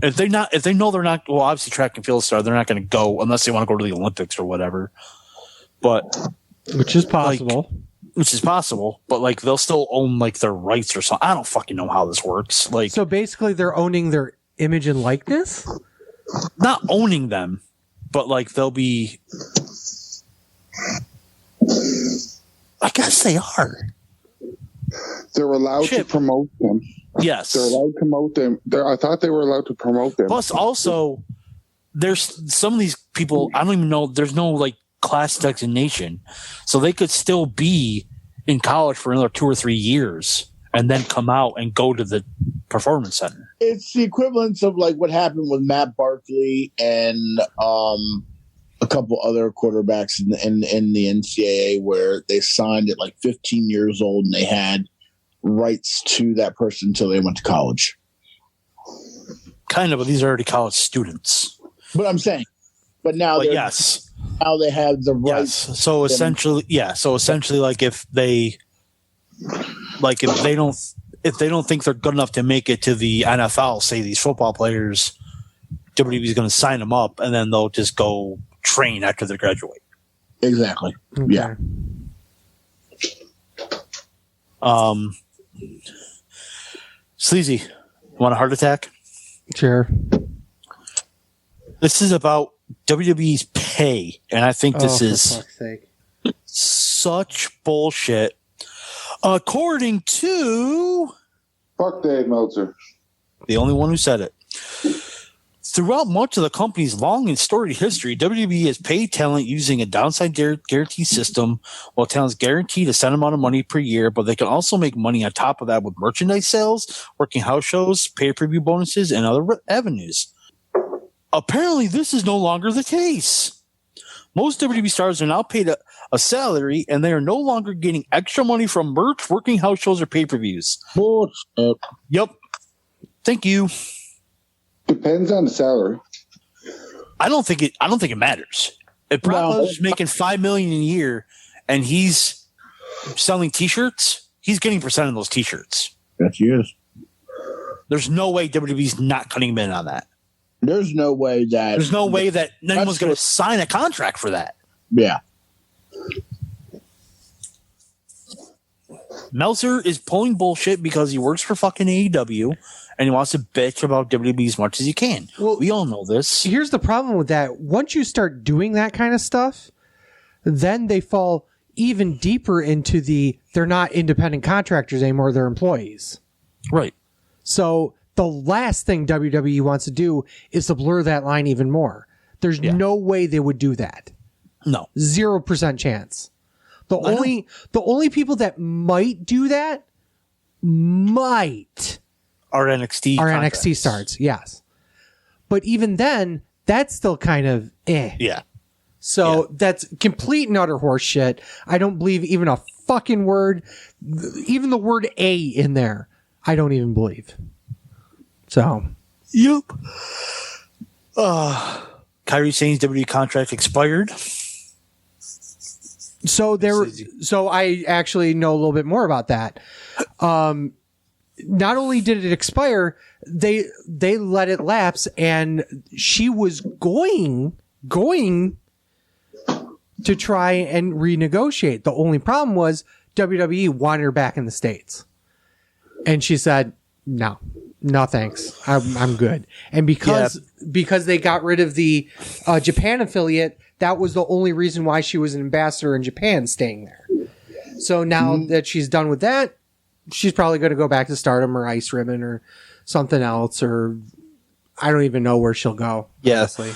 If they know they're not, well, obviously track and field star, they're not going to go unless they want to go to the Olympics or whatever. But which is possible. But like they'll still own like their rights or something. I don't fucking know how this works. Like, so basically they're owning their image and likeness? Not owning them, but like they'll be, I guess they are. They're allowed to promote them. Yes. They're allowed to promote them. I thought they were allowed to promote them. Plus, also, there's some of these people, I don't even know, there's no like class designation. So they could still be in college for another 2 or 3 years and then come out and go to the performance center. It's the equivalence of like what happened with Matt Barkley and a couple other quarterbacks in the NCAA, where they signed at like 15 years old and they had rights to that person until they went to college. Kind of, but these are already college students. But I'm saying, but now yes, now they have the rights. Yes. So essentially, like if they don't think they're good enough to make it to the NFL, say these football players, WWE is going to sign them up, and then they'll just go train after they graduate. Exactly. Okay. Yeah. Sleazy, want a heart attack? Sure. This is about WWE's pay, and I think this for is fuck's sake. such bullshit. According to Fuck Dave Meltzer. the only one who said it. Throughout much of the company's long and storied history, WWE has paid talent using a downside guarantee system, while talent's guaranteed a set amount of money per year, but they can also make money on top of that with merchandise sales, working house shows, pay-per-view bonuses, and other avenues. Apparently, this is no longer the case. Most WWE stars are now paid a salary, and they are no longer getting extra money from merch, working house shows, or pay-per-views. Bullshit. Yep. Thank you. Depends on the salary. I don't think it matters. If Brock No. Lesnar's making $5 million a year and he's selling T-shirts, he's getting % of those T-shirts. Yes, he is. There's no way WWE's not cutting him in on that. There's no way that. There's no way that anyone's going to sign a contract for that. Yeah. Meltzer is pulling bullshit because he works for fucking AEW and he wants to bitch about WWE as much as he can. Well, we all know this. Here's the problem with that. Once you start doing that kind of stuff, then they fall even deeper into they're not independent contractors anymore, they're employees. Right. So the last thing WWE wants to do is to blur that line even more. There's no way they would do that. No. 0% chance. The only people that might do that Our NXT are contracts. NXT stars, yes. But even then, that's still kind of Yeah. So that's complete and utter horse shit. I don't believe even a fucking word, even the word A in there, I don't even believe. So. Yep. Kyrie Sane's WWE contract expired. So I actually know a little bit more about that. Not only did it expire, they let it lapse, and she was going to try and renegotiate. The only problem was WWE wanted her back in the States, and she said, no thanks, I'm good. And because they got rid of the Japan affiliate, that was the only reason why she was an ambassador in Japan, staying there. So now that she's done with that, she's probably going to go back to Stardom or Ice Ribbon or something else, or I don't even know where she'll go. Yeah. Honestly.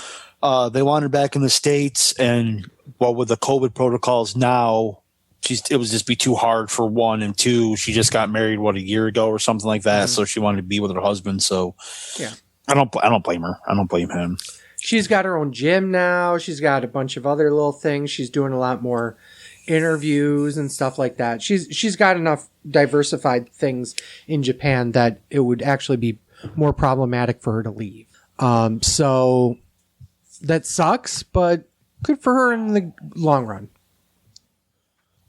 They want her back in the States, and with the COVID protocols now, it was just be too hard for one, and two, she just got married a year ago or something like that, so she wanted to be with her husband. So yeah, I don't blame her. I don't blame him. She's got her own gym now. She's got a bunch of other little things. She's doing a lot more interviews and stuff like that. She's got enough diversified things in Japan that it would actually be more problematic for her to leave. So that sucks, but good for her in the long run.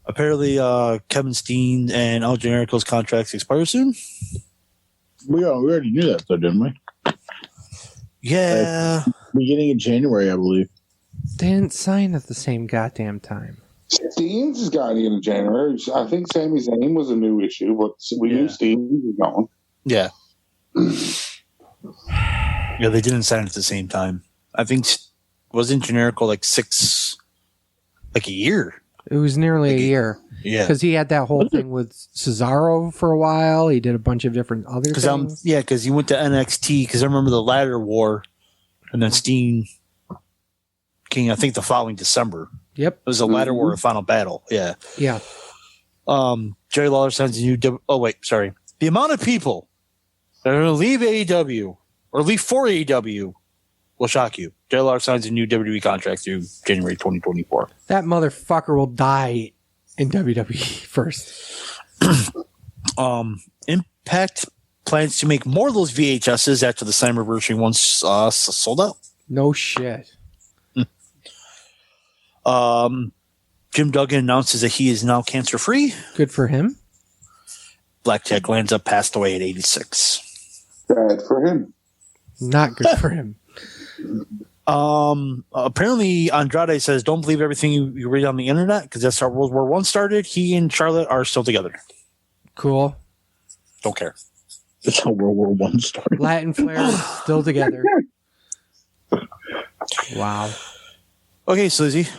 Apparently, Kevin Steen and El Generico's contracts expire soon. We already knew that, though, didn't we? Yeah. Beginning of January, I believe. They didn't sign at the same goddamn time. Steens is going in January. I think Sami Zayn was a new issue, but we knew Steens was going. Yeah. Yeah, they didn't sign at the same time. I think wasn't Generico like a year It was nearly a year. Yeah. Because he had that whole thing with Cesaro for a while. He did a bunch of different other things. Because he went to NXT, because I remember the ladder war, and then Steen King, I think the following December. Yep. It was a ladder war, a final battle. Yeah. Yeah. Jerry Lawler signs a new. The amount of people that are going to leave AEW or leave for AEW will shock you. Jerry Lawler signs a new WWE contract through January 2024. That motherfucker will die in WWE first. Impact plans to make more of those VHSs after the Slammiversary once sold out. No shit. Jim Duggan announces that he is now cancer-free. Good for him. Blackjack Lanza passed away at 86. Bad for him. Not good for him. Apparently Andrade says, don't believe everything you read on the internet, because that's how World War I started. He and Charlotte are still together. Cool. Don't care. That's how World War I started. Latin Flair still together. Wow. Okay, Slizzy,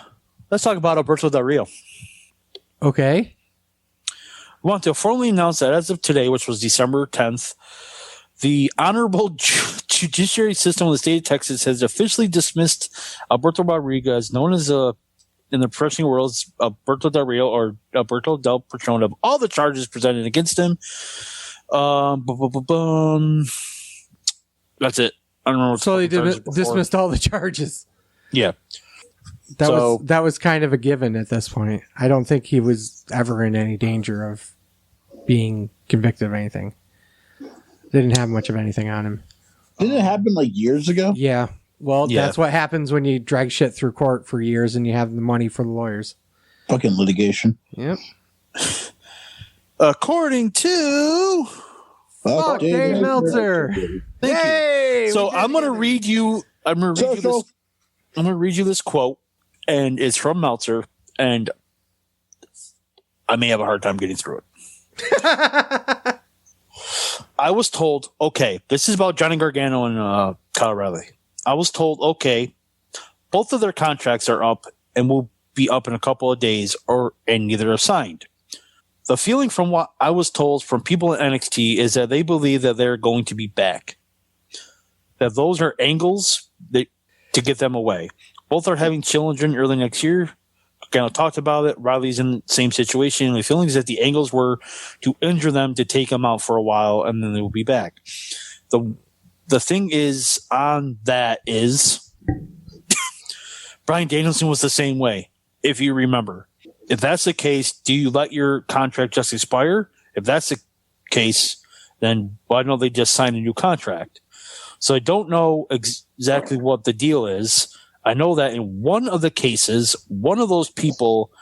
let's talk about Alberto Del Rio. Okay. We want to formally announce that as of today, which was December 10th, the honorable judiciary system of the state of Texas has officially dismissed Alberto Rodriguez, known as in the professional world as Alberto Del Rio or Alberto Del Patron, of all the charges presented against him. That's it. I don't know. So they dismissed all the charges. Yeah. That was kind of a given at this point. I don't think he was ever in any danger of being convicted of anything. They didn't have much of anything on him. Didn't it happen like years ago? Yeah. Well, Yeah. that's what happens when you drag shit through court for years and you have the money for the lawyers. Fucking litigation. Yep. According to... Fuck Dave Meltzer. Thank Yay! you. So We did I'm going to it. read you... I'm going to read you this quote, and it's from Meltzer, and I may have a hard time getting through it. I was told, okay, this is about Johnny Gargano and Kyle O'Reilly. I was told, okay, both of their contracts are up and will be up in a couple of days, and neither are signed. The feeling from what I was told from people at NXT is that they believe that they're going to be back. That those are angles to get them away. Both are having children early next year. Gargano talked about it. Riley's in the same situation. The feeling is that the angles were to injure them, to take them out for a while, and then they will be back. The thing is on that is Bryan Danielson was the same way, if you remember. If that's the case, do you let your contract just expire? If that's the case, then why don't they just sign a new contract? So I don't know exactly what the deal is. I know that in one of the cases, one of those people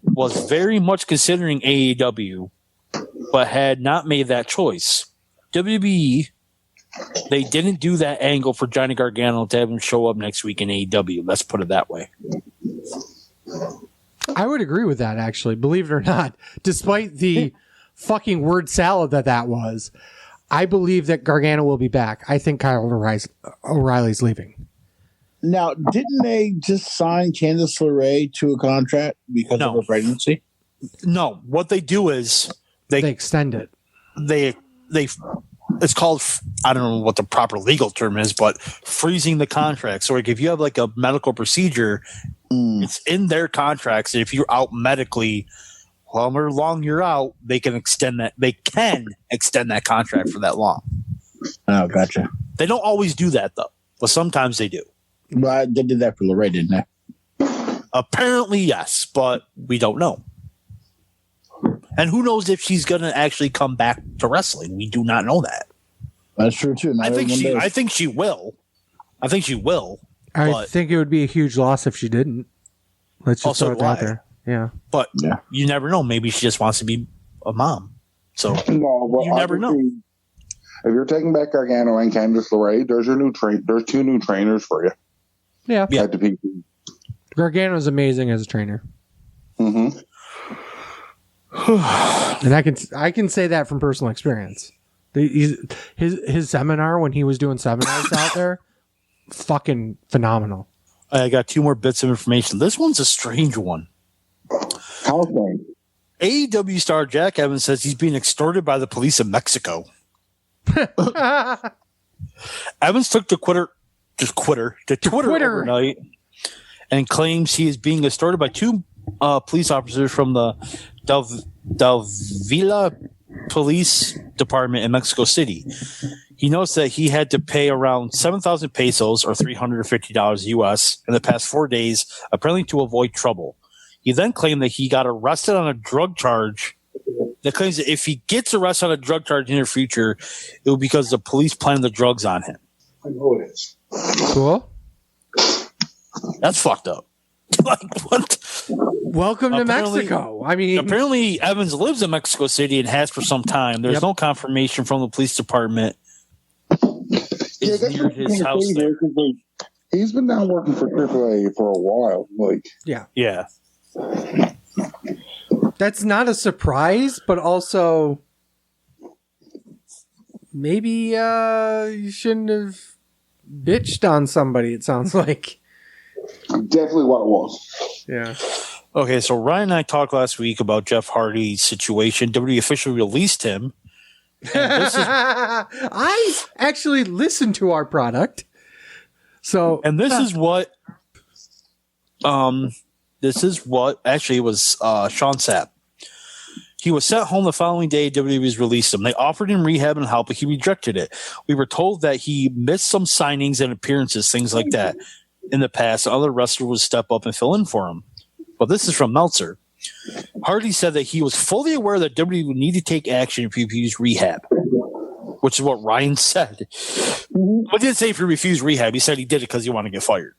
was very much considering AEW, but had not made that choice. WWE, they didn't do that angle for Johnny Gargano to have him show up next week in AEW. Let's put it that way. I would agree with that, actually. Believe it or not, despite the fucking word salad that was, I believe that Gargano will be back. I think Kyle O'Reilly's leaving. Now, didn't they just sign Candice LeRae to a contract because of her pregnancy? No, what they do is They extend it. they it's called, I don't know what the proper legal term is, but freezing the contract. So like if you have like a medical procedure, it's in their contracts that if you're out medically, however long you're out, they can extend that. They can extend that contract for that long. Oh, gotcha. They don't always do that though, but sometimes they do. But they did that for LeRae, didn't they? Apparently, yes, but we don't know. And who knows if she's going to actually come back to wrestling? We do not know that. That's true too. I think she will. I think she will. I think it would be a huge loss if she didn't. Let's just Also throw it out there. Yeah. But you never know. Maybe she just wants to be a mom. So No, but you never know. If you're taking back Gargano and Candice LeRae, there's two new trainers for you. Yeah. At the PP. Gargano's amazing as a trainer. Mm-hmm. And I can say that from personal experience. His seminar when he was doing seminars out there, fucking phenomenal. I got two more bits of information. This one's a strange one. House thing. AEW star Jack Evans says he's being extorted by the police in Mexico. Evans took to Twitter overnight and claims he is being extorted by two police officers from the Del Villa Police Department in Mexico City. He notes that he had to pay around 7,000 pesos or $350 US in the past 4 days, apparently to avoid trouble. He then claimed that he got arrested on a drug charge. That claims that if he gets arrested on a drug charge in the future, it will be because the police planted the drugs on him. I know it is. Cool. That's fucked up. Like, what? Welcome to Mexico. I mean, apparently Evans lives in Mexico City and has for some time. There's no confirmation from the police department. It's near his house there. He's been down working for AAA for a while. Yeah. That's not a surprise, but also maybe you shouldn't have bitched on somebody, it sounds like. Definitely what it was. Yeah. Okay, so Ryan and I talked last week about Jeff Hardy's situation. WWE officially released him. I actually listened to our product. So, and this is what actually it was Sean Sapp. He was sent home the following day. WWE released him. They offered him rehab and help, but he rejected it. We were told that he missed some signings and appearances, things like that, in the past. Other wrestlers would step up and fill in for him. But this is from Meltzer. Hardy said that he was fully aware that WWE would need to take action if he refused rehab, which is what Ryan said. Mm-hmm. But he didn't say if he refused rehab. He said he did it because he wanted to get fired.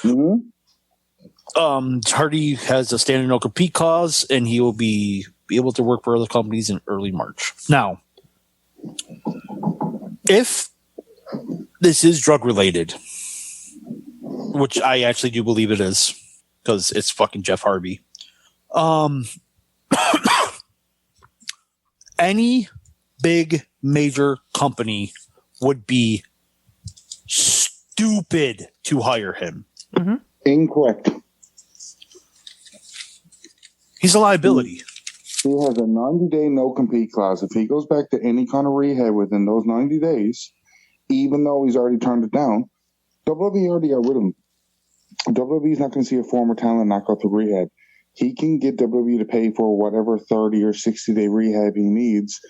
Mm-hmm. Hardy has a standard no compete clause, and he will be able to work for other companies in early March. Now, if this is drug related, which I actually do believe it is, because it's fucking Jeff Hardy. Any big major company would be stupid to hire him. Mm-hmm. Incorrect. He's a liability. He has a 90-day no-compete clause. If he goes back to any kind of rehab within those 90 days, even though he's already turned it down, WWE already got rid of him. WWE's not going to see a former talent not go through rehab. He can get WWE to pay for whatever 30 or 60-day rehab he needs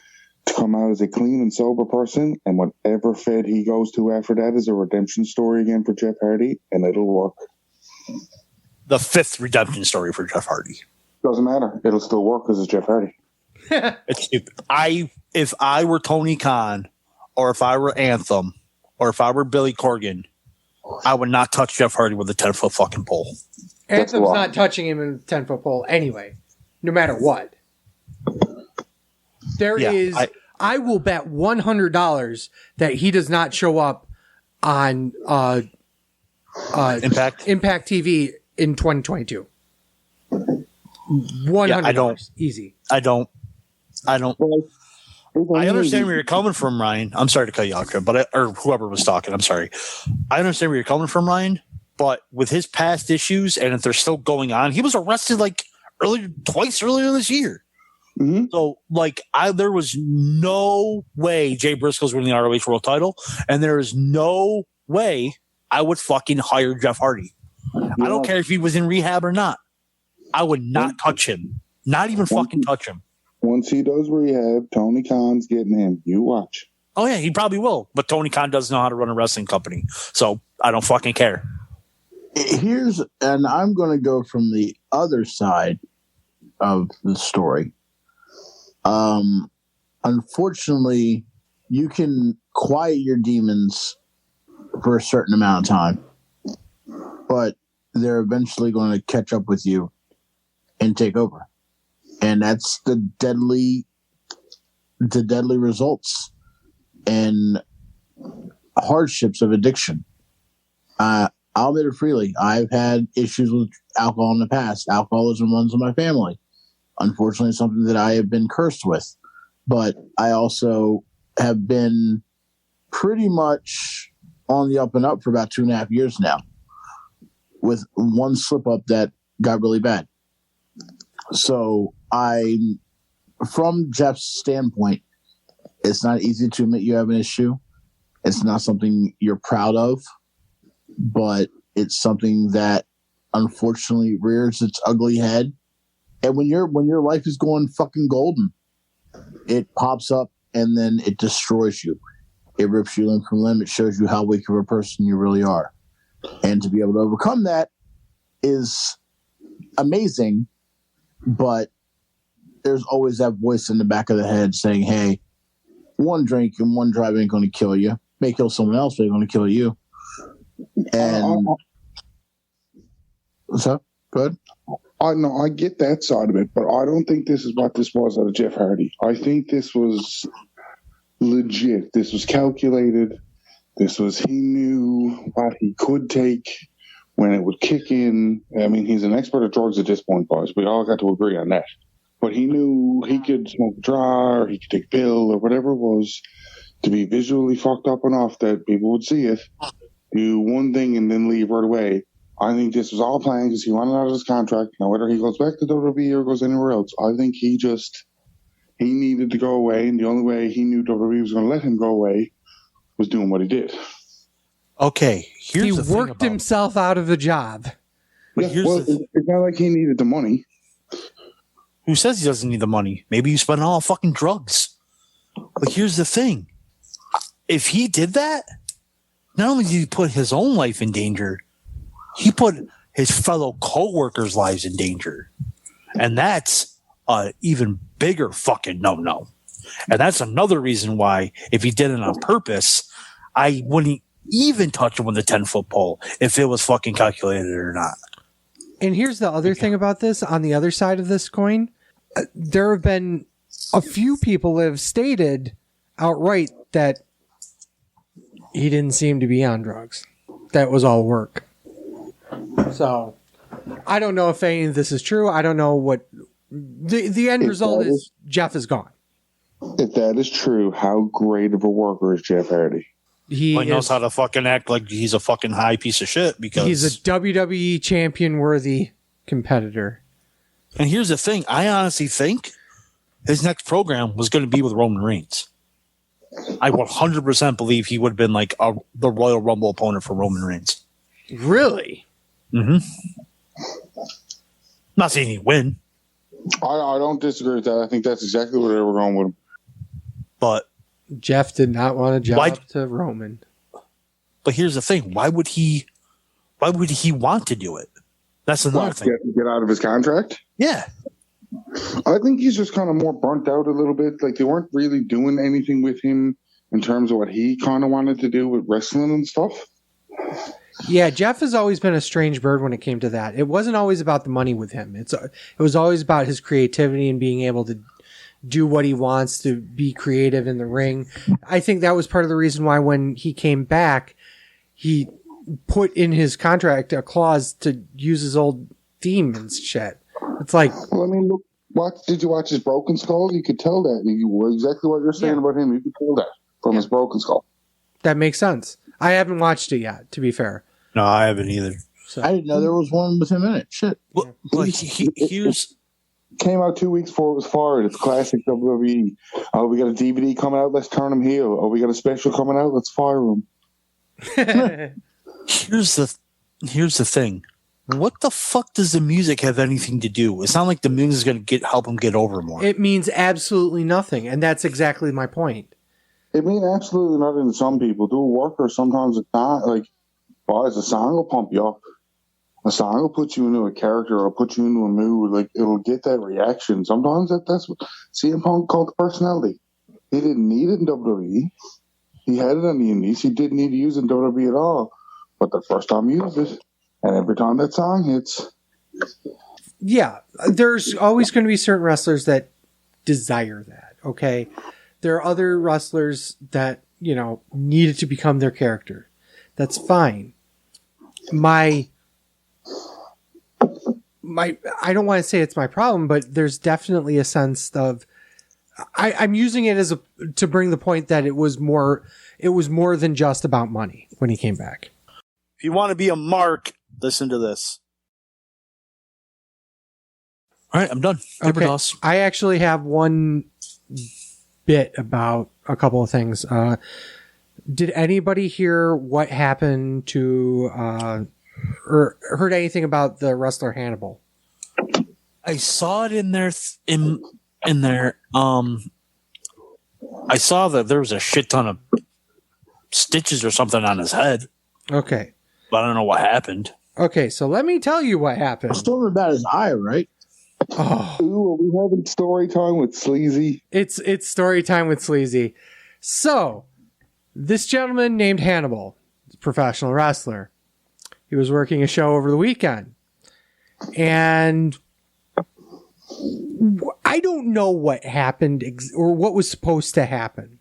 to come out as a clean and sober person, and whatever Fed he goes to after that is a redemption story again for Jeff Hardy, and it'll work. The fifth redemption story for Jeff Hardy. Doesn't matter. It'll still work because it's Jeff Hardy. It's stupid. If I were Tony Khan, or if I were Anthem, or if I were Billy Corgan, I would not touch Jeff Hardy with a 10-foot fucking pole. Anthem's not touching him in the 10-foot pole anyway, no matter what. I will bet $100 that he does not show up on Impact TV in 2022. $100. Yeah, I don't. Easy. I don't. I understand where you're coming from, Ryan. I'm sorry to cut you off, Jim, or whoever was talking. I'm sorry. I understand where you're coming from, Ryan. But with his past issues, and if they're still going on, he was arrested twice earlier this year. Mm-hmm. So, there was no way Jay Briscoe's winning the ROH World Title, and there is no way I would fucking hire Jeff Hardy. Yeah. I don't care if he was in rehab or not. I would not touch him. Not even fucking touch him. Once he does rehab, Tony Khan's getting him. You watch. Oh, yeah, he probably will. But Tony Khan doesn't know how to run a wrestling company. So I don't fucking care. And I'm going to go from the other side of the story. Unfortunately, you can quiet your demons for a certain amount of time, but they're eventually going to catch up with you and take over. And that's the deadly results and hardships of addiction. I'll admit it freely. I've had issues with alcohol in the past. Alcoholism runs in my family. Unfortunately, something that I have been cursed with. But I also have been pretty much on the up and up for about 2.5 years now, with one slip up that got really bad. So from Jeff's standpoint, it's not easy to admit you have an issue. It's not something you're proud of, but it's something that unfortunately rears its ugly head. And when your life is going fucking golden, it pops up and then it destroys you. It rips you limb from limb. It shows you how weak of a person you really are. And to be able to overcome that is amazing, but there's always that voice in the back of the head saying, hey, one drink and one drive ain't going to kill you. May kill someone else, but it's going to kill you. And what's up? Good. I know, I get that side of it, but I don't think this is what this was out of Jeff Hardy. I think this was legit. This was calculated. This was, he knew what he could take when it would kick in. I mean, he's an expert at drugs at this point, boys. We all got to agree on that. But he knew he could smoke a draw, or he could take a pill, or whatever it was, to be visually fucked up enough that people would see it, do one thing, and then leave right away. I think this was all planned because he wanted out of his contract. Now, whether he goes back to WWE or goes anywhere else, I think he needed to go away, and the only way he knew WWE was going to let him go away was doing what he did. Okay, He worked himself out of the job. But it's not like he needed the money. Who says he doesn't need the money? Maybe you spent it all on fucking drugs. But here's the thing. If he did that, not only did he put his own life in danger, he put his fellow co-workers' lives in danger. And that's an even bigger fucking no-no. And that's another reason why, if he did it on purpose, I wouldn't even touch him with a 10-foot pole if it was fucking calculated or not. And here's the other thing about this. On the other side of this coin, there have been a few people that have stated outright that he didn't seem to be on drugs. That was all work. So I don't know if any of this is true. I don't know what the end result is. Jeff is gone. If that is true, how great of a worker is Jeff Hardy? He knows how to fucking act like he's a fucking high piece of shit because he's a WWE champion worthy competitor. And here's the thing. I honestly think his next program was going to be with Roman Reigns. I 100% believe he would have been like the Royal Rumble opponent for Roman Reigns. Really? Mm-hmm. Not saying he'd win. I don't disagree with that. I think that's exactly where they were going with him. But Jeff did not want a job to Roman. But here's the thing. Why would he want to do it? That's another thing. Get out of his contract? Yeah. I think he's just kind of more burnt out a little bit. Like, they weren't really doing anything with him in terms of what he kind of wanted to do with wrestling and stuff. Yeah, Jeff has always been a strange bird when it came to that. It wasn't always about the money with him. It was always about his creativity and being able to do what he wants, to be creative in the ring. I think that was part of the reason why when he came back, he put in his contract a clause to use his old theme and shit. It's like, well, I mean, look, did you watch his Broken Skull? You could tell that. Exactly what you're saying about him. You could tell that from his Broken Skull. That makes sense. I haven't watched it yet, to be fair. No, I haven't either. So. I didn't know there was one with him in it. Shit. Well, like here's came out 2 weeks before it was fired. It's classic WWE. Oh, we got a DVD coming out. Let's turn him heel. Oh, we got a special coming out. Let's fire him. Here's the thing. What the fuck does the music have anything to do? It's not like the music is going to help him get over more. It means absolutely nothing, and that's exactly my point. It means absolutely nothing to some people. Do a worker, sometimes it's not. Like, boys, a song will pump you up. A song will put you into a character or put you into a mood. Like, it'll get that reaction. Sometimes that's what CM Punk called the personality. He didn't need it in WWE. He had it on the Indies. He didn't need to use it in WWE at all. But the first time he used it, and every time that song hits. Yeah, there's always going to be certain wrestlers that desire that, okay? There are other wrestlers that, need it to become their character. That's fine. I don't want to say it's my problem, but there's definitely a sense of, I'm using it to bring the point that it was more than just about money when he came back. If you want to be a mark, listen to this. All right, I'm done. Paper toss. I actually have one bit about a couple of things. Did anybody hear what happened to or heard anything about the wrestler Hannibal? I saw it in there. In there. I saw that there was a shit ton of stitches or something on his head. Okay. But I don't know what happened. Okay, so let me tell you what happened. Something about his eye, right? Oh, Ooh, are we having story time with Sleazy? it's story time with Sleazy. So, this gentleman named Hannibal, professional wrestler, he was working a show over the weekend, and I don't know what happened or what was supposed to happen,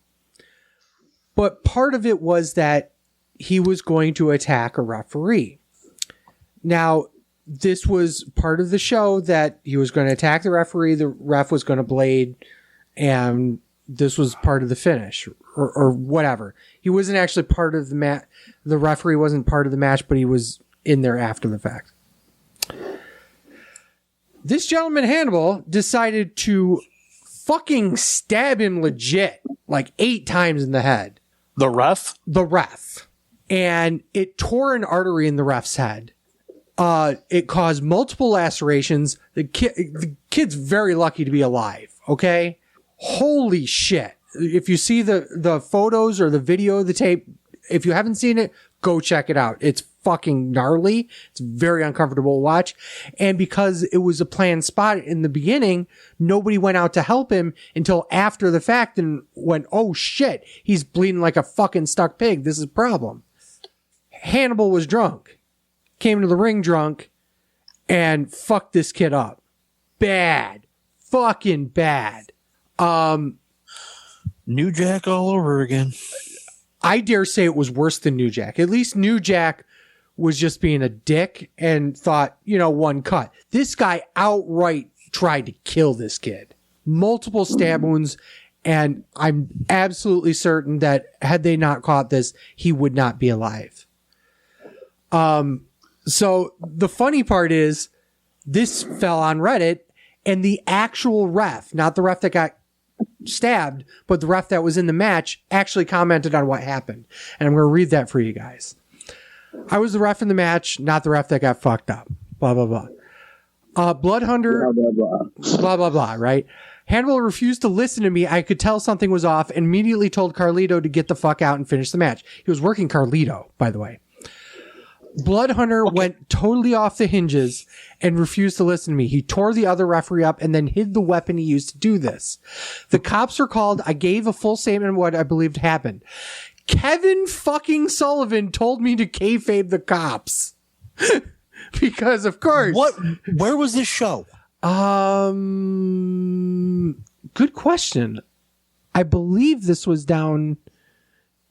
but part of it was that he was going to attack a referee. Now, this was part of the show that he was going to attack the referee. The ref was going to blade, and this was part of the finish or whatever. He wasn't actually part of the match. The referee wasn't part of the match, but he was in there after the fact. This gentleman, Hannibal, decided to fucking stab him legit like 8 times in the head. The ref? The ref. And it tore an artery in the ref's head. It caused multiple lacerations. The kid's very lucky to be alive. Okay. Holy shit. If you see the photos or the video of the tape, if you haven't seen it, go check it out. It's fucking gnarly. It's very uncomfortable to watch. And because it was a planned spot in the beginning, nobody went out to help him until after the fact and went, oh shit, he's bleeding like a fucking stuck pig. This is a problem. Hannibal was drunk. Came to the ring drunk and fucked this kid up. Bad. Fucking bad. New Jack all over again. I dare say it was worse than New Jack. At least New Jack was just being a dick and thought, one cut. This guy outright tried to kill this kid. Multiple stab wounds, and I'm absolutely certain that had they not caught this, he would not be alive. So the funny part is this fell on Reddit, and the actual ref, not the ref that got stabbed, but the ref that was in the match actually commented on what happened. And I'm going to read that for you guys. I was the ref in the match, not the ref that got fucked up. Blah, blah, blah. Blood Hunter, blah, blah, blah, right? Hannibal refused to listen to me. I could tell something was off and immediately told Carlito to get the fuck out and finish the match. He was working Carlito, by the way. Blood Hunter went totally off the hinges and refused to listen to me. He tore the other referee up and then hid the weapon he used to do this. The cops were called. I gave a full statement of what I believed happened. Kevin fucking Sullivan told me to kayfabe the cops. Because of course. Where was this show? Good question. I believe this was down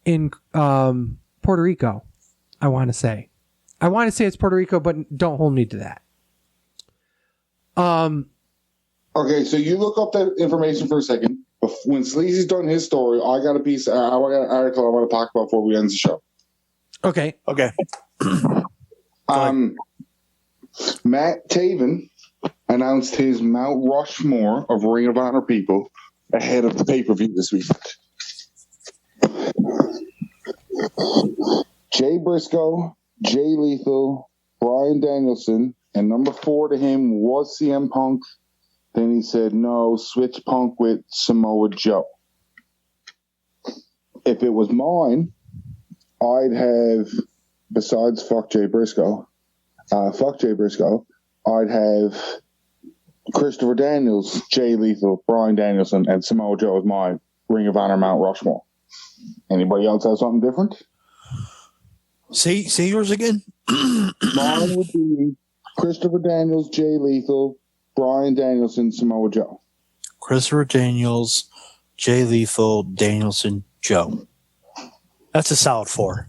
in Puerto Rico. I want to say it's Puerto Rico, but don't hold me to that. Okay, so you look up that information for a second. When Sleazy's done his story, I got an article I want to talk about before we end the show. Okay. Matt Taven announced his Mount Rushmore of Ring of Honor people ahead of the pay-per-view this week. Jay Briscoe, Jay Lethal, Bryan Danielson, and number 4 to him was CM Punk. Then he said, no, switch Punk with Samoa Joe. If it was mine, I'd have, besides fuck Jay Briscoe, I'd have Christopher Daniels, Jay Lethal, Bryan Danielson, and Samoa Joe as my Ring of Honor Mount Rushmore. Anybody else have something different? Say yours again. Mine would be Christopher Daniels, Jay Lethal, Bryan Danielson, Samoa Joe. Christopher Daniels, Jay Lethal, Danielson, Joe. That's a solid 4.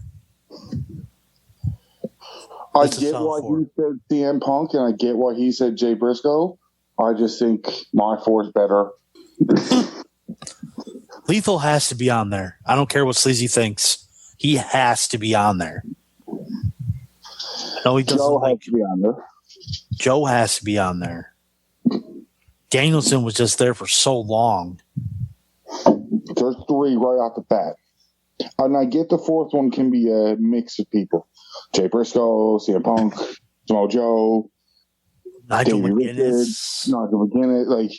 I get why he said CM Punk, and I get why he said Jay Briscoe. I just think my 4's better. Lethal has to be on there. I don't care what Sleazy thinks. He has to be on there. No, he doesn't. Joe has to be on there. Joe has to be on there. Danielson was just there for so long. There's 3 right off the bat. And I get the 4th one can be a mix of people. Jay Briscoe, CM Punk, Samoa Joe, Nigel Davey Richards, Nigel McGuinness. Like,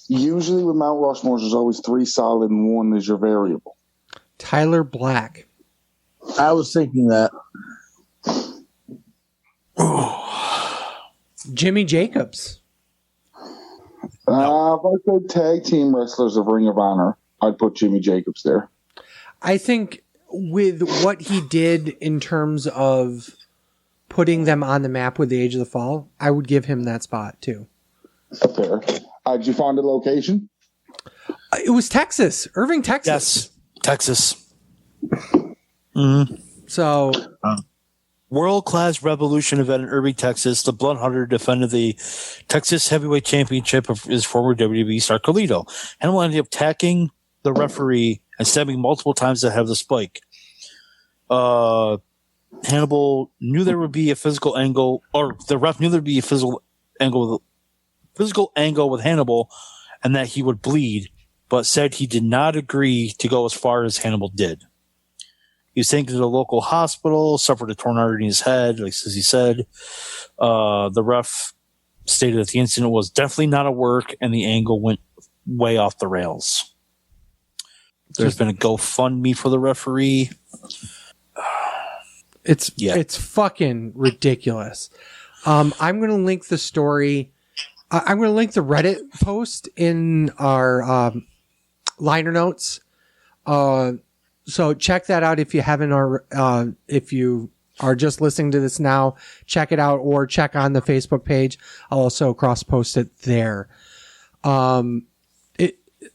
usually with Mount Rushmore, there's always 3 solid and 1 is your variable. Tyler Black. I was thinking that. Jimmy Jacobs. If I said tag team wrestlers of Ring of Honor, I'd put Jimmy Jacobs there. I think with what he did in terms of putting them on the map with the Age of the Fall, I would give him that spot too. Fair. Did you find a location? It was Texas, Irving, Texas. Yes, Texas. Mm-hmm. So, world-class Revolution event in Irving, Texas. The Blood Hunter defended the Texas Heavyweight Championship of his former WWE star Carlito. Hannibal ended up attacking the referee and stabbing multiple times to have the spike. Hannibal knew there would be a physical angle, or the ref knew there would be a physical angle with Hannibal, and that he would bleed, but said he did not agree to go as far as Hannibal did. He was taken to the local hospital, suffered a torn artery in his head, like as he said. The ref stated that the incident was definitely not a work, and the angle went way off the rails. There's been a GoFundMe for the referee. It's fucking ridiculous. I'm going to link the story. I'm going to link the Reddit post in our liner notes. So check that out if you haven't, or if you are just listening to this now, check it out, or check on the Facebook page. I'll also cross post it there.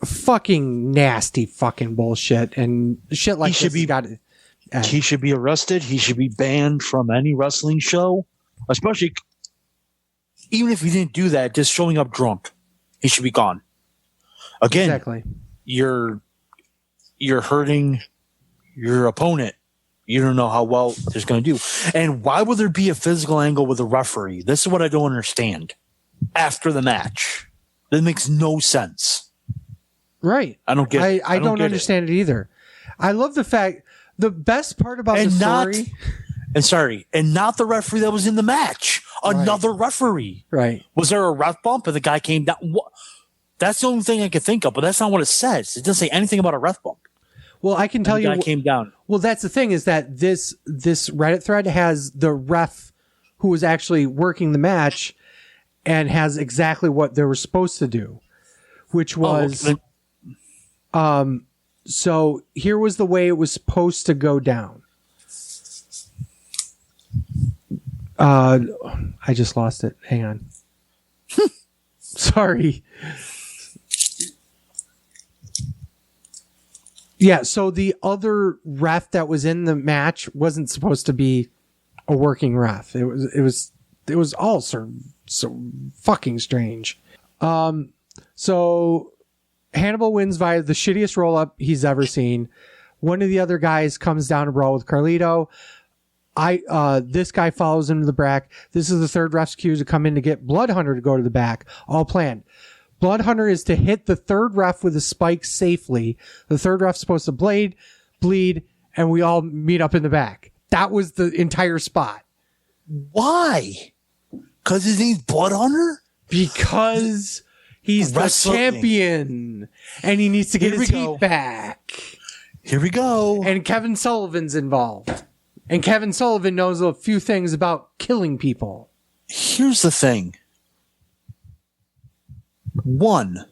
Fucking nasty fucking bullshit and shit like this. He should be arrested. He should be banned from any wrestling show, especially even if he didn't do that, just showing up drunk. He should be gone. Again, exactly. You're hurting your opponent. You don't know how well it's going to do. And why would there be a physical angle with a referee? This is what I don't understand. After the match, that makes no sense. Right. I don't get it. I don't understand it either. I love the fact, the best part about the story. And not the referee that was in the match. Another referee. Right. Was there a ref bump and the guy came down? That's the only thing I could think of, but that's not what it says. It doesn't say anything about a ref bump. Well, I can tell you. The guy came down. Well, that's the thing, is that this Reddit thread has the ref who was actually working the match and has exactly what they were supposed to do, which was, so here was the way it was supposed to go down. I just lost it. Hang on. Sorry. Yeah, so the other ref that was in the match wasn't supposed to be a working ref. It was all so fucking strange. So Hannibal wins via the shittiest roll up he's ever seen. One of the other guys comes down to brawl with Carlito. This guy follows him to the back. This is the third ref's cue to come in to get Blood Hunter to go to the back. All planned. Blood Hunter is to hit the third ref with a spike safely. The third ref's supposed to bleed, and we all meet up in the back. That was the entire spot. Why? Because his name's Blood Hunter? Because he's the champion, and he needs to get his heat back. Here we go. And Kevin Sullivan's involved. And Kevin Sullivan knows a few things about killing people. Here's the thing. One,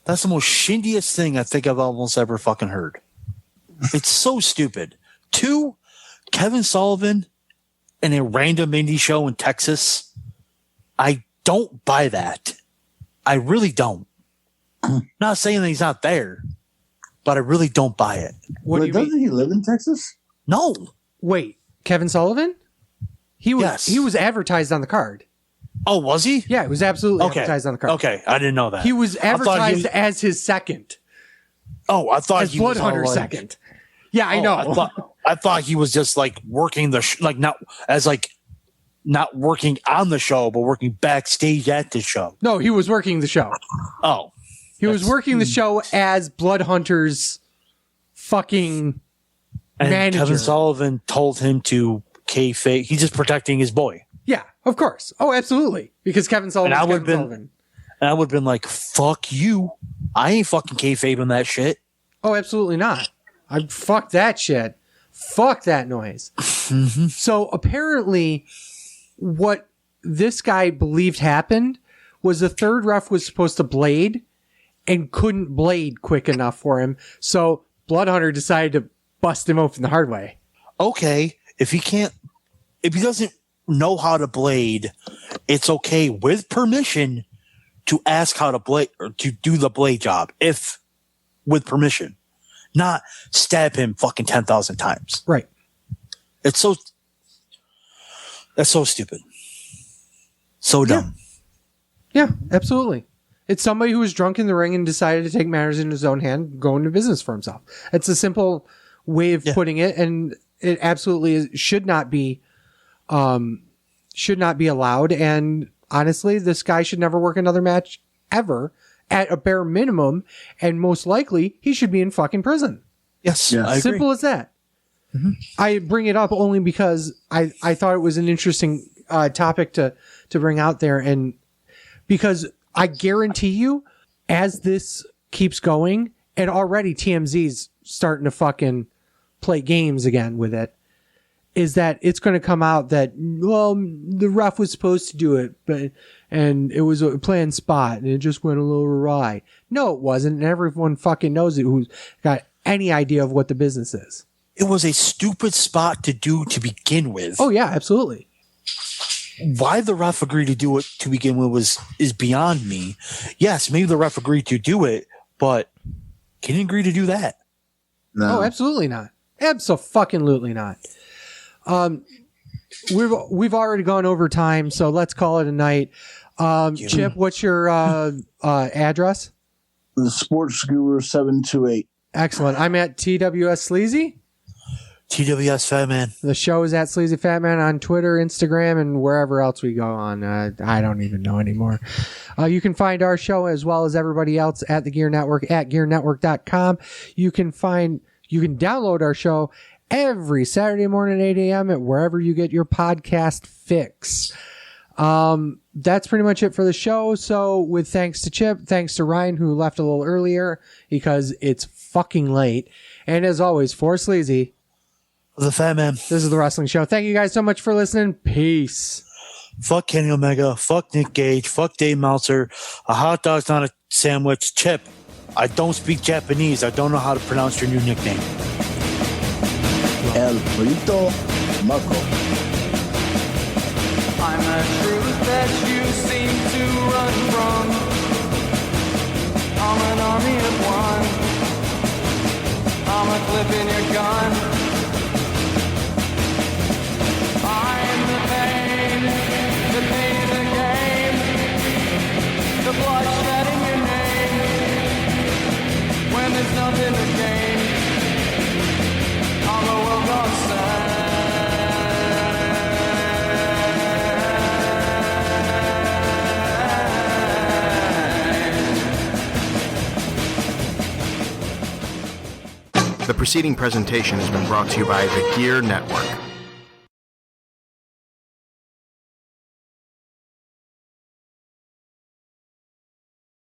that's the most shindiest thing I think I've almost ever fucking heard. It's so stupid. Two, Kevin Sullivan in a random indie show in Texas. I don't buy that. I really don't. Not saying that he's not there, but I really don't buy it. What do you mean? Doesn't he live in Texas? No. Wait, Kevin Sullivan? He was advertised on the card. Oh, was he? Yeah, it was absolutely advertised on the card. Okay, I didn't know that. He was advertised as his second. Oh, I thought as he Blood was Hunter second. Yeah, I know. I thought he was just like working the not as like not working on the show, but working backstage at the show. No, he was working the show. Oh. He was working the show as Blood Hunter's fucking manager. Kevin Sullivan told him to kayfabe. He's just protecting his boy. Yeah, of course. Oh, absolutely. Because Kevin Sullivan. And I would have been like, fuck you. I ain't fucking kayfabing that shit. Oh, absolutely not. Fuck that shit. Fuck that noise. Mm-hmm. So apparently, what this guy believed happened was the third ref was supposed to blade and couldn't blade quick enough for him. So Bloodhunter decided to bust him open the hard way. Okay, if he doesn't know how to blade, it's okay with permission to ask how to blade or to do the blade job if with permission, not stab him fucking 10,000 times. Right. That's so stupid. So dumb. Yeah, absolutely. It's somebody who was drunk in the ring and decided to take matters in his own hand, go into business for himself. It's a simple way of putting it, and it absolutely should not be allowed. And honestly, this guy should never work another match ever at a bare minimum, and most likely he should be in fucking prison. Yes. I agree. Simple as that. Mm-hmm. I bring it up only because I thought it was an interesting topic to bring out there, and because I guarantee you, as this keeps going, and already TMZ's starting to fucking play games again with it, is that it's going to come out that, well, the ref was supposed to do it, and it was a planned spot, and it just went a little awry. No, it wasn't, and everyone fucking knows it who's got any idea of what the business is. It was a stupid spot to do to begin with. Oh, yeah, absolutely. Why the ref agreed to do it to begin with is beyond me. Yes, maybe the ref agreed to do it, but can he agree to do that? No. Oh, absolutely not. Abso-fucking-lutely not. We've already gone over time, so let's call it a night. Chip, what's your address? The Sports Guru 728. Excellent. I'm at TWS Sleazy. TWS Fat Man. The show is at Sleazy Fat Man on Twitter, Instagram, and wherever else we go on. I don't even know anymore. You can find our show as well as everybody else at the Gear Network at gearnetwork.com. You can download our show every Saturday morning at 8 a.m. at wherever you get your podcast fix. That's pretty much it for the show. So with thanks to Chip, thanks to Ryan, who left a little earlier because it's fucking late. And as always, for Sleazy, the Fat Man. This is the Wrestling Show. Thank you guys so much for listening. Peace. Fuck Kenny Omega. Fuck Nick Gage. Fuck Dave Meltzer. A hot dog's not a sandwich. Chip, I don't speak Japanese. I don't know how to pronounce your new nickname. El Frito Marco. I'm a truth that you seem to run from. I'm an army of one. I'm a clip in your gun. I'm the pain of the game. The bloodshed in your name. When there's nothing to gain, all the world gone sad. The preceding presentation has been brought to you by the Gear Network.